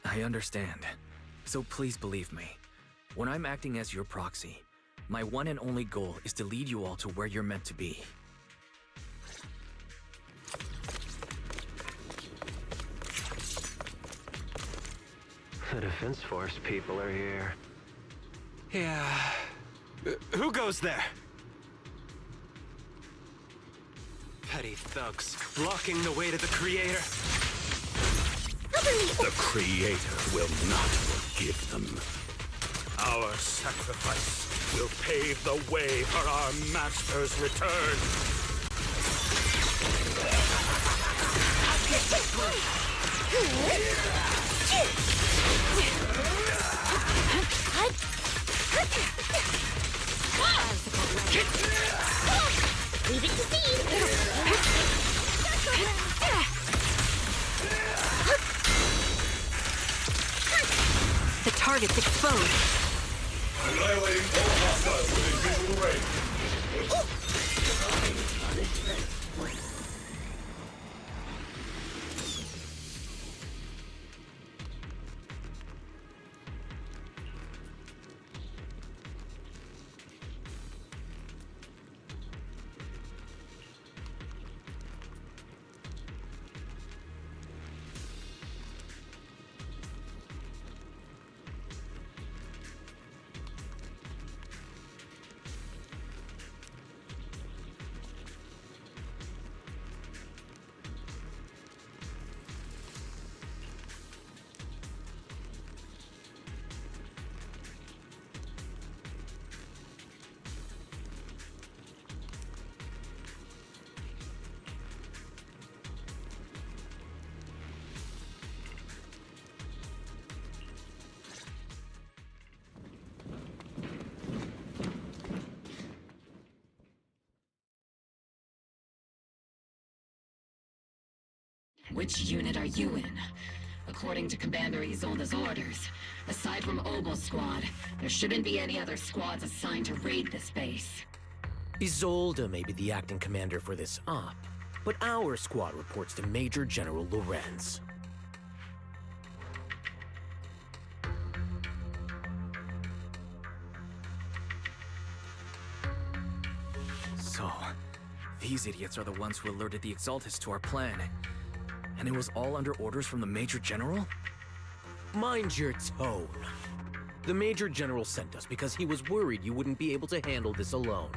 Speaker 2: I understand. So please believe me. When I'm acting as your proxy, my one and only goal is to lead you all to where you're meant to be.
Speaker 9: The Defense Force people are here.
Speaker 10: Yeah. Who goes there? Petty thugs, blocking the way to the Creator.
Speaker 18: The Creator will not forgive them. Our sacrifice will pave the way for our Master's return.
Speaker 4: Leave it to see.
Speaker 1: The target's exposed.
Speaker 11: Annihilating all hostiles within visual range.
Speaker 20: Which unit are you in? According to Commander Isolde's orders, aside from Obel's squad, there shouldn't be any other squads assigned to raid this base.
Speaker 12: Isolde may be the acting commander for this op, but our squad reports to Major General Lorenz.
Speaker 2: So, these idiots are the ones who alerted the Exaltus to our plan. And it was all under orders from the Major General?
Speaker 12: Mind your tone. The Major General sent us because he was worried you wouldn't be able to handle this alone.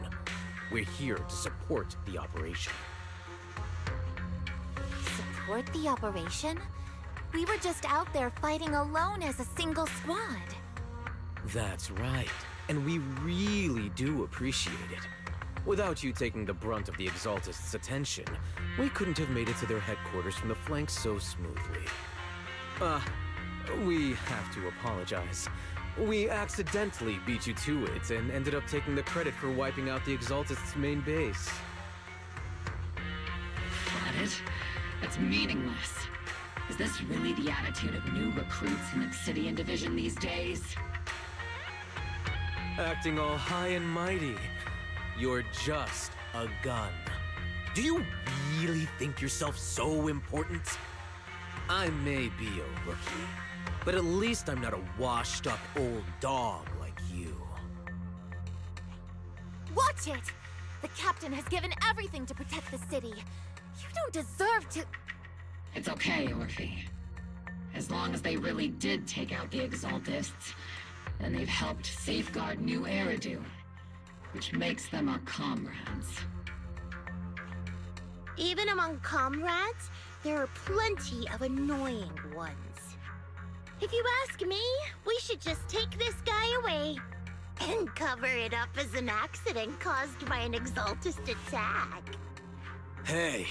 Speaker 12: We're here to support the operation.
Speaker 4: Support the operation? We were just out there fighting alone as a single squad.
Speaker 12: That's right. And we really do appreciate it. Without you taking the brunt of the Exaltist's attention, we couldn't have made it to their headquarters from the flanks so smoothly. We have to apologize. We accidentally beat you to it and ended up taking the credit for wiping out the Exaltist's main base.
Speaker 20: Got it? That's meaningless. Is this really the attitude of new recruits in Obsidian Division these days?
Speaker 12: Acting all high and mighty. You're just a gun. Do you really think yourself so important? I may be a rookie, but at least I'm not a washed-up old dog like you.
Speaker 4: Watch it! The captain has given everything to protect the city. You don't deserve to...
Speaker 20: It's okay, Orphe. As long as they really did take out the Exaltists, then they've helped safeguard New Eridu, which makes them our comrades.
Speaker 5: Even among comrades, there are plenty of annoying ones. If you ask me, we should just take this guy away and cover it up as an accident caused by an Exaltist attack.
Speaker 12: Hey,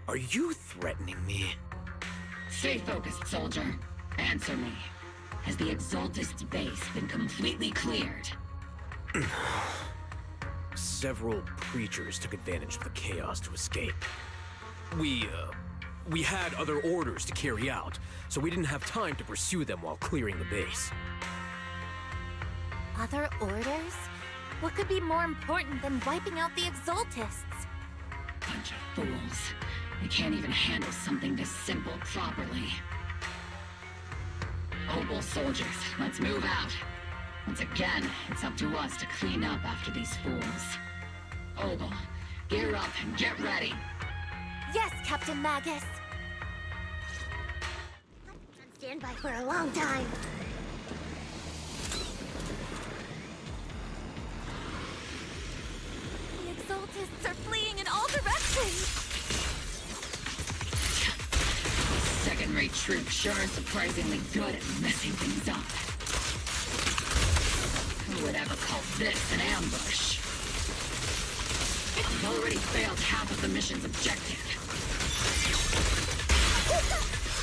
Speaker 12: are you threatening me?
Speaker 20: Stay focused, soldier. Answer me. Has the Exaltist's base been completely cleared?
Speaker 12: Several creatures took advantage of the chaos to escape. We had other orders to carry out, so we didn't have time to pursue them while clearing the base.
Speaker 4: Other orders? What could be more important than wiping out the Exaltists?
Speaker 20: Bunch of fools. They can't even handle something this simple properly. Obel soldiers, let's move out. Once again, it's up to us to clean up after these fools. Obel, gear up and get ready.
Speaker 4: Yes, Captain Magus.
Speaker 5: On standby for a long time.
Speaker 4: The Exaltists are fleeing in all directions.
Speaker 20: Second-rate troops sure are surprisingly good at messing things up. Who would ever call this an ambush? We've already failed half of the mission's objective.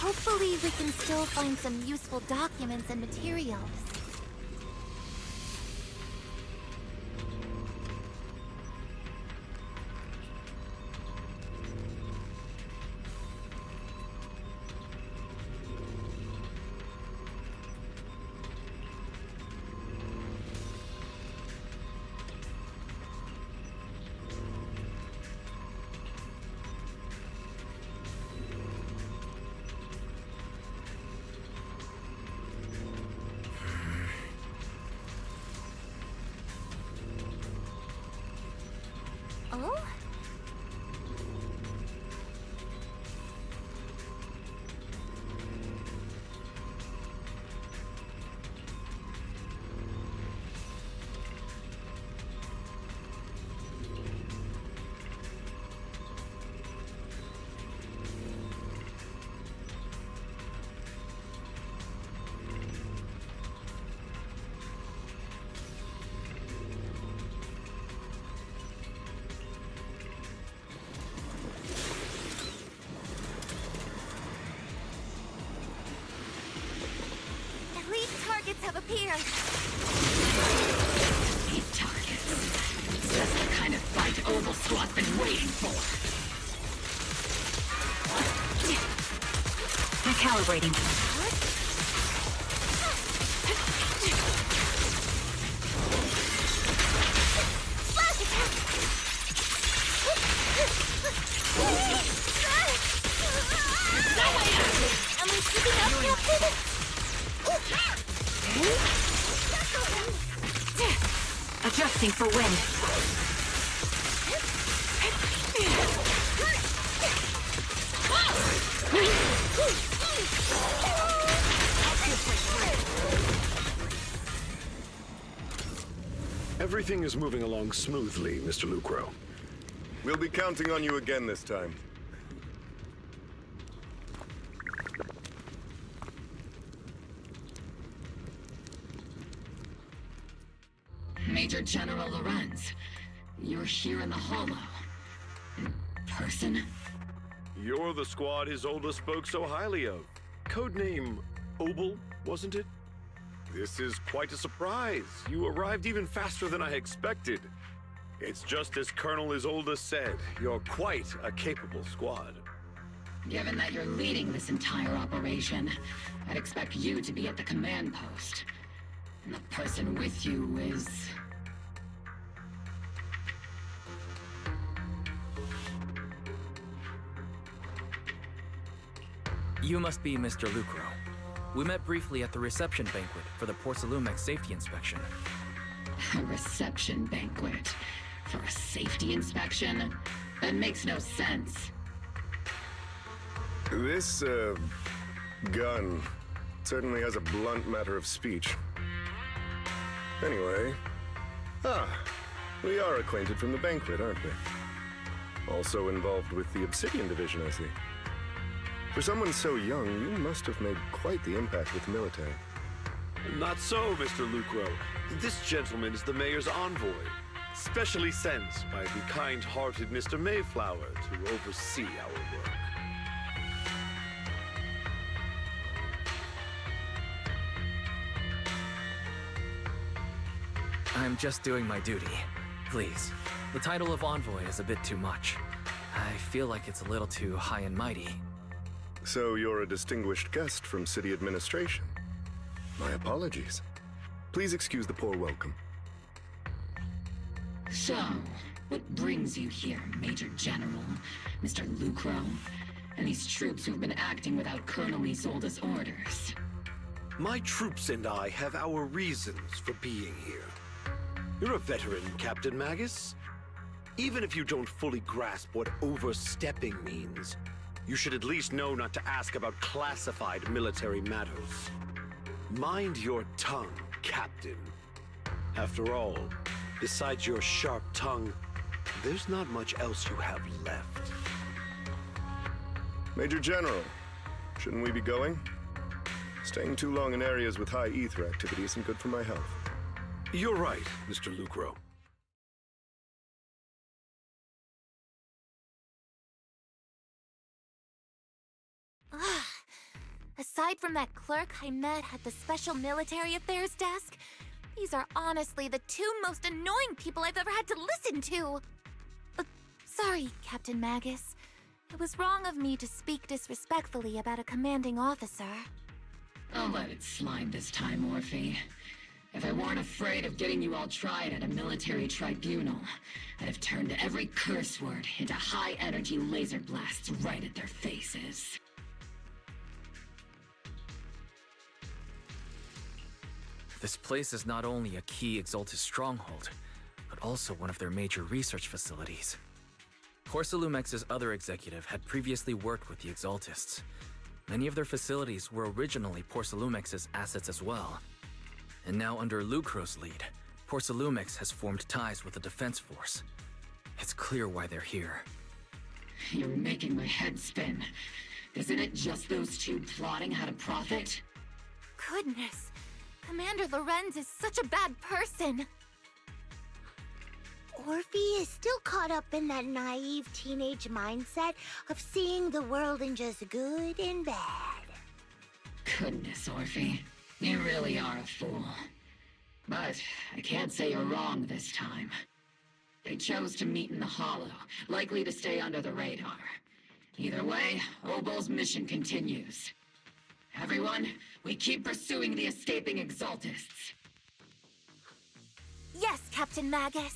Speaker 4: Hopefully we can still find some useful documents and materials. Oh? Targets have appeared.
Speaker 20: These targets. It's just the kind of fight Obel Squad's been waiting for.
Speaker 1: Recalibrating.
Speaker 4: Am I keeping up, Captain?
Speaker 1: Adjusting for wind.
Speaker 18: Everything is moving along smoothly, Mr. Lucro.
Speaker 22: We'll be counting on you again this time.
Speaker 20: Major General Lorenz, you're here in the Hollow. In person?
Speaker 18: You're the squad his oldest spoke so highly of. Codename Obel, wasn't it? This is quite a surprise. You arrived even faster than I expected. It's just as Colonel Isolde said, you're quite a capable squad.
Speaker 20: Given that you're leading this entire operation, I'd expect you to be at the command post. And the person with you is...
Speaker 2: You must be Mr. Lucro. We met briefly at the reception banquet for the Porcelumex safety inspection.
Speaker 20: A reception banquet? For a safety inspection? That makes no sense.
Speaker 22: This, gun certainly has a blunt matter of speech. Anyway... we are acquainted from the banquet, aren't we? Also involved with the Obsidian Division, I see. For someone so young, you must have made quite the impact with the military.
Speaker 18: Not so, Mr. Lucro. This gentleman is the mayor's envoy, specially sent by the kind-hearted Mr. Mayflower to oversee our work.
Speaker 2: I'm just doing my duty. Please. The title of envoy is a bit too much. I feel like it's a little too high and mighty.
Speaker 22: So you're a distinguished guest from city administration. My apologies. Please excuse the poor welcome.
Speaker 20: So, what brings you here, Major General, Mr. Lucro, and these troops who've been acting without Colonel Isolde's orders?
Speaker 18: My troops and I have our reasons for being here. You're a veteran, Captain Magus. Even if you don't fully grasp what overstepping means, you should at least know not to ask about classified military matters. Mind your tongue, Captain. After all, besides your sharp tongue, there's not much else you have left.
Speaker 22: Major General, shouldn't we be going? Staying too long in areas with high ether activity isn't good for my health.
Speaker 18: You're right, Mr. Lucro.
Speaker 4: Aside from that clerk I met at the Special Military Affairs desk, these are honestly the two most annoying people I've ever had to listen to. Sorry, Captain Magus. It was wrong of me to speak disrespectfully about a commanding officer.
Speaker 20: I'll let it slide this time, Orphe. If I weren't afraid of getting you all tried at a military tribunal, I'd have turned every curse word into high-energy laser blasts right at their faces.
Speaker 2: This place is not only a key Exaltus stronghold, but also one of their major research facilities. Porcelumex's other executive had previously worked with the Exaltists. Many of their facilities were originally Porcelumex's assets as well. And now under Lucro's lead, Porcelumex has formed ties with the defense force. It's clear why they're here.
Speaker 20: You're making my head spin. Isn't it just those two plotting how to profit?
Speaker 4: Goodness, Commander Lorenz is such a bad person.
Speaker 5: Orphe is still caught up in that naive teenage mindset of seeing the world in just good and bad.
Speaker 20: Goodness, Orphe. You really are a fool. But I can't say you're wrong this time. They chose to meet in the Hollow, likely to stay under the radar. Either way, Obel's mission continues. Everyone, we keep pursuing the escaping Exaltists.
Speaker 4: Yes, Captain Magus.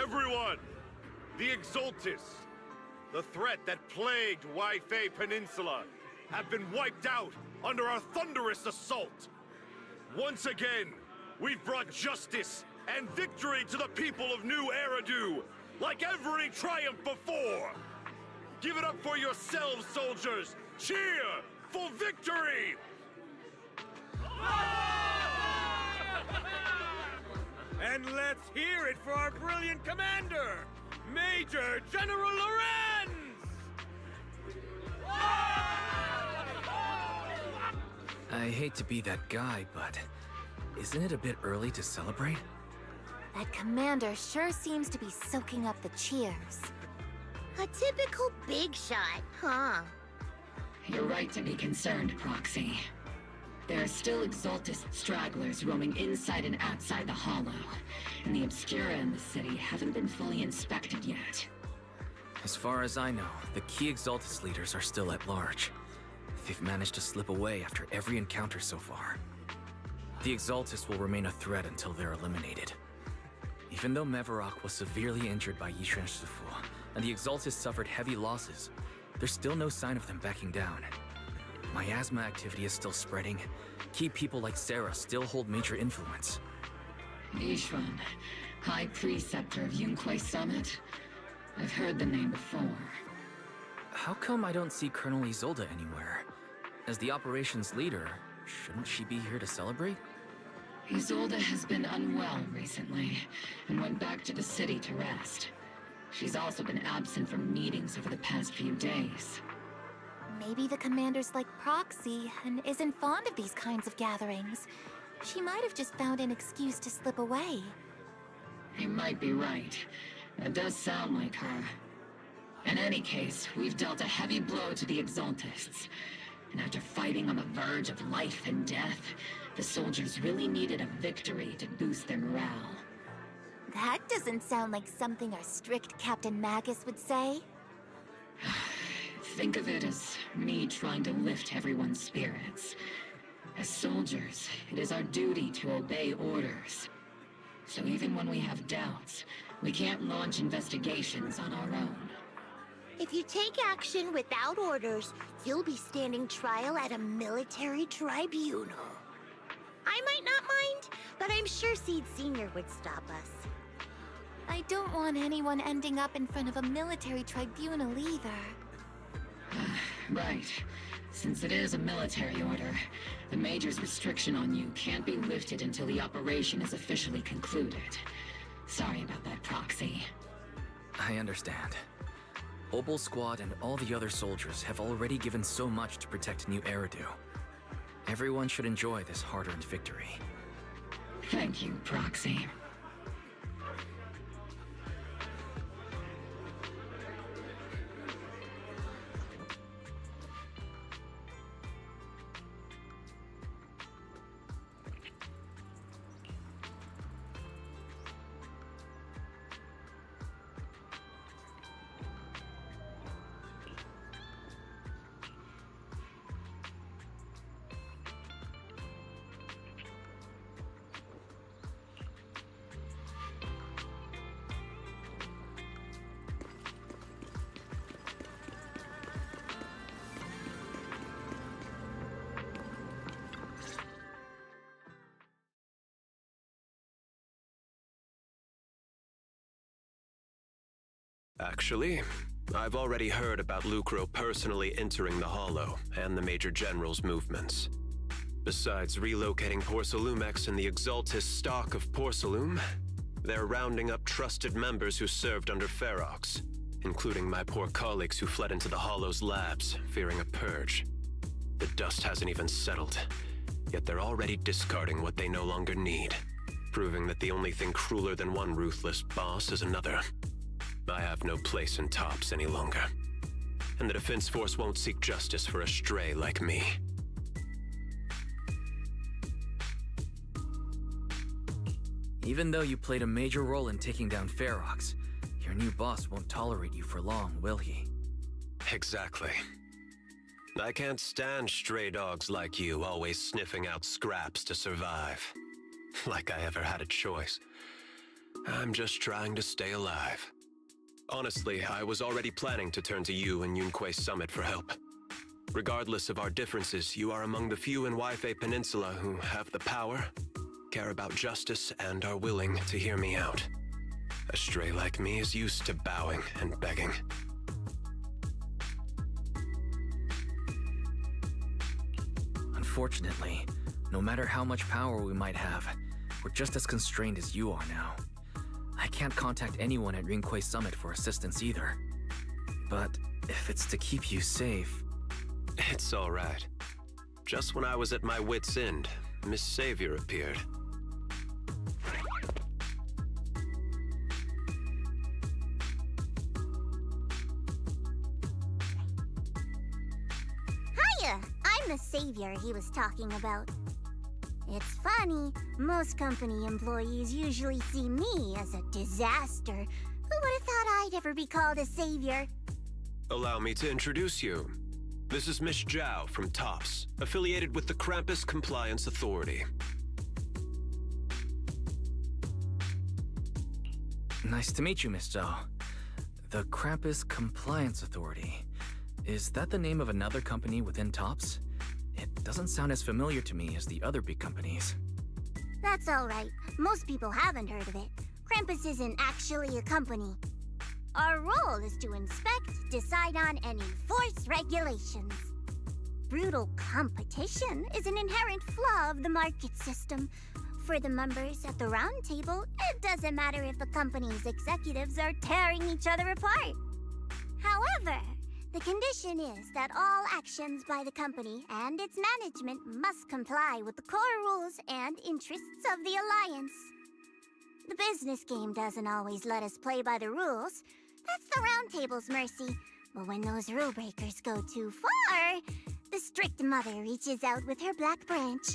Speaker 18: Everyone! The Exaltis, the threat that plagued Jué Peninsula, have been wiped out under our thunderous assault. Once again, we've brought justice and victory to the people of New Eridu, like every triumph before. Give it up for yourselves, soldiers! Cheer for victory!
Speaker 10: And let's hear it for our brilliant commander, Major General Lorenz!
Speaker 2: I hate to be that guy, but isn't it a bit early to celebrate?
Speaker 4: That commander sure seems to be soaking up the cheers.
Speaker 5: A typical big shot, huh?
Speaker 20: You're right to be concerned, Proxy. There are still Exaltist stragglers roaming inside and outside the Hollow, and the Obscura in the city haven't been fully inspected yet.
Speaker 2: As far as I know, the key Exaltist leaders are still at large. They've managed to slip away after every encounter so far. The Exaltist will remain a threat until they're eliminated. Even though Mevarok was severely injured by Yishuan Shifu, and the Exaltist suffered heavy losses, there's still no sign of them backing down. Miasma activity is still spreading. Key people like Sarah still hold major influence.
Speaker 20: Yishuan, High Preceptor of Yunquay Summit? I've heard the name before.
Speaker 2: How come I don't see Colonel Isolde anywhere? As the operations leader, shouldn't she be here to celebrate?
Speaker 20: Isolde has been unwell recently, and went back to the city to rest. She's also been absent from meetings over the past few days.
Speaker 4: Maybe the commander's like Proxy and isn't fond of these kinds of gatherings. She might have just found an excuse to slip away.
Speaker 20: You might be right. That does sound like her. In any case, we've dealt a heavy blow to the Exaltists. And after fighting on the verge of life and death, the soldiers really needed a victory to boost their morale.
Speaker 4: That doesn't sound like something our strict Captain Magus would say.
Speaker 20: Think of it as me trying to lift everyone's spirits. As soldiers, it is our duty to obey orders. So even when we have doubts, we can't launch investigations on our own.
Speaker 5: If you take action without orders, you'll be standing trial at a military tribunal. I might not mind, but I'm sure Seed Senior would stop us.
Speaker 4: I don't want anyone ending up in front of a military tribunal either.
Speaker 20: Right. Since it is a military order, the Major's restriction on you can't be lifted until the operation is officially concluded. Sorry about that, Proxy.
Speaker 2: I understand. Obel Squad and all the other soldiers have already given so much to protect New Eridu. Everyone should enjoy this hard-earned victory.
Speaker 20: Thank you, Proxy.
Speaker 9: Actually, I've already heard about Lucro personally entering the Hollow and the Major General's movements. Besides relocating Porcelumex and the Exaltist stock of Porcelume, they're rounding up trusted members who served under Ferox, including my poor colleagues who fled into the Hollow's labs, fearing a purge. The dust hasn't even settled, yet they're already discarding what they no longer need, proving that the only thing crueler than one ruthless boss is another. I have no place in Tops any longer, and the Defense Force won't seek justice for a stray like me.
Speaker 2: Even though you played a major role in taking down Ferox, your new boss won't tolerate you for long, will he?
Speaker 9: Exactly. I can't stand stray dogs like you always sniffing out scraps to survive. Like I ever had a choice. I'm just trying to stay alive. Honestly, I was already planning to turn to you and Yunquei Summit for help. Regardless of our differences, you are among the few in Waifei Peninsula who have the power, care about justice, and are willing to hear me out. A stray like me is used to bowing and begging.
Speaker 2: Unfortunately, no matter how much power we might have, we're just as constrained as you are now. I can't contact anyone at Yunquei Summit for assistance either. But if it's to keep you safe...
Speaker 9: It's all right. Just when I was at my wit's end, Miss Savior appeared.
Speaker 5: Hiya! I'm the savior he was talking about. It's funny, most company employees usually see me as a disaster. Who would have thought I'd ever be called a savior?
Speaker 9: Allow me to introduce you. This is Miss Zhao from TOPS, affiliated with the Krampus Compliance Authority.
Speaker 2: Nice to meet you, Miss Zhao. The Krampus Compliance Authority. Is that the name of another company within TOPS? It doesn't sound as familiar to me as the other big companies.
Speaker 5: That's alright. Most people haven't heard of it. Krampus isn't actually a company. Our role is to inspect, decide on, and enforce regulations. Brutal competition is an inherent flaw of the market system. For the members at the round table, it doesn't matter if the company's executives are tearing each other apart. However, the condition is that all actions by the company and its management must comply with the core rules and interests of the Alliance. The business game doesn't always let us play by the rules. That's the Round Table's mercy. But when those rule breakers go too far, the strict mother reaches out with her black branch.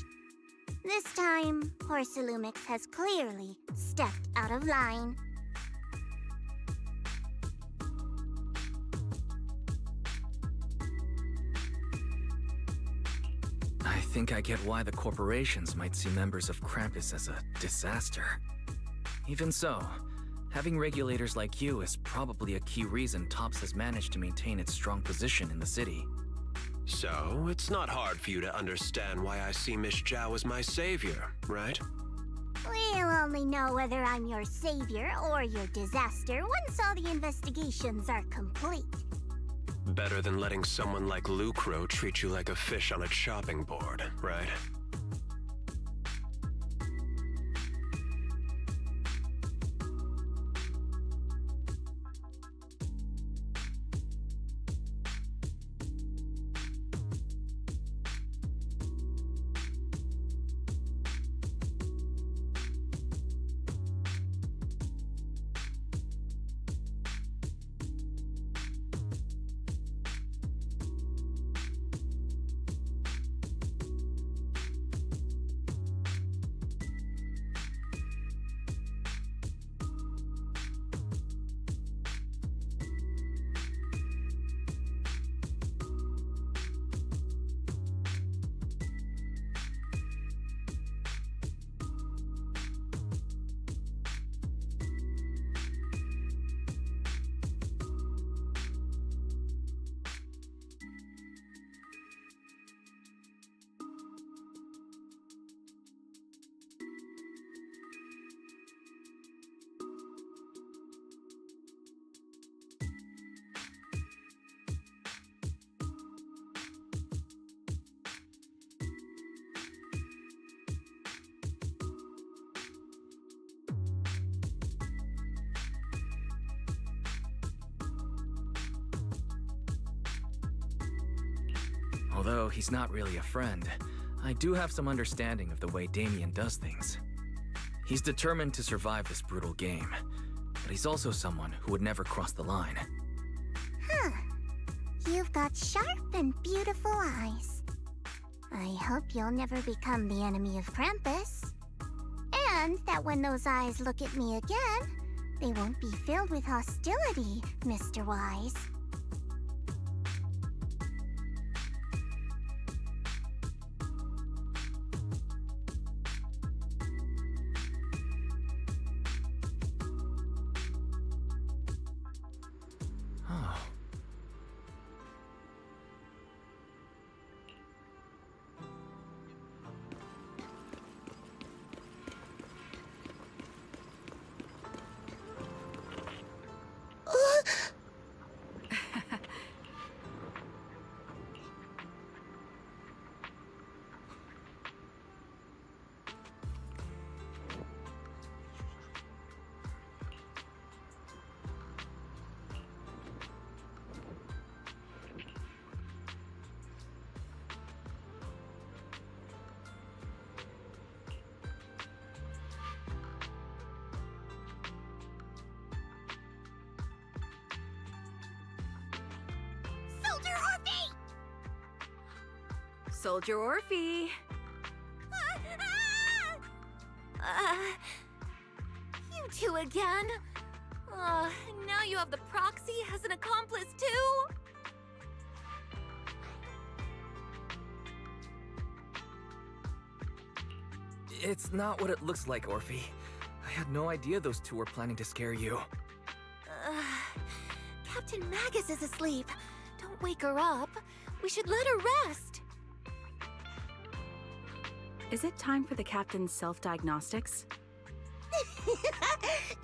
Speaker 5: This time, Porcelumix has clearly stepped out of line.
Speaker 2: I think I get why the corporations might see members of Krampus as a disaster. Even so, having regulators like you is probably a key reason TOPS has managed to maintain its strong position in the city.
Speaker 9: So, it's not hard for you to understand why I see Miss Zhao as my savior, right?
Speaker 5: We'll only know whether I'm your savior or your disaster once all the investigations are complete.
Speaker 9: Better than letting someone like Lucro treat you like a fish on a chopping board, right?
Speaker 2: Although he's not really a friend, I do have some understanding of the way Damien does things. He's determined to survive this brutal game, but he's also someone who would never cross the line.
Speaker 5: Huh. You've got sharp and beautiful eyes. I hope you'll never become the enemy of Krampus. And that when those eyes look at me again, they won't be filled with hostility, Mr. Wise.
Speaker 2: Oh.
Speaker 5: Soldier Orphe!
Speaker 17: Soldier Orphe.
Speaker 4: You two again? Now you have the proxy as an accomplice too?
Speaker 2: It's not what it looks like, Orphe. I had no idea those two were planning to scare you.
Speaker 4: Captain Magus is asleep. Don't wake her up. We should let her rest.
Speaker 13: Is it time for the captain's self-diagnostics?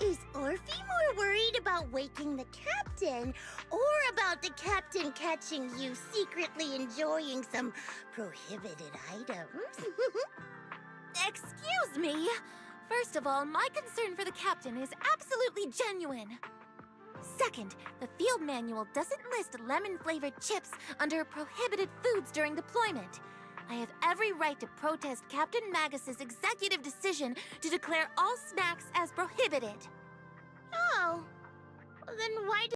Speaker 5: Is Orphe more worried about waking the captain, or about the captain catching you secretly enjoying some prohibited items?
Speaker 4: Excuse me. First of all, my concern for the captain is absolutely genuine. Second, the field manual doesn't list lemon-flavored chips under prohibited foods during deployment. I have every right to protest Captain Magus's executive decision to declare all snacks as prohibited.
Speaker 5: Oh, then why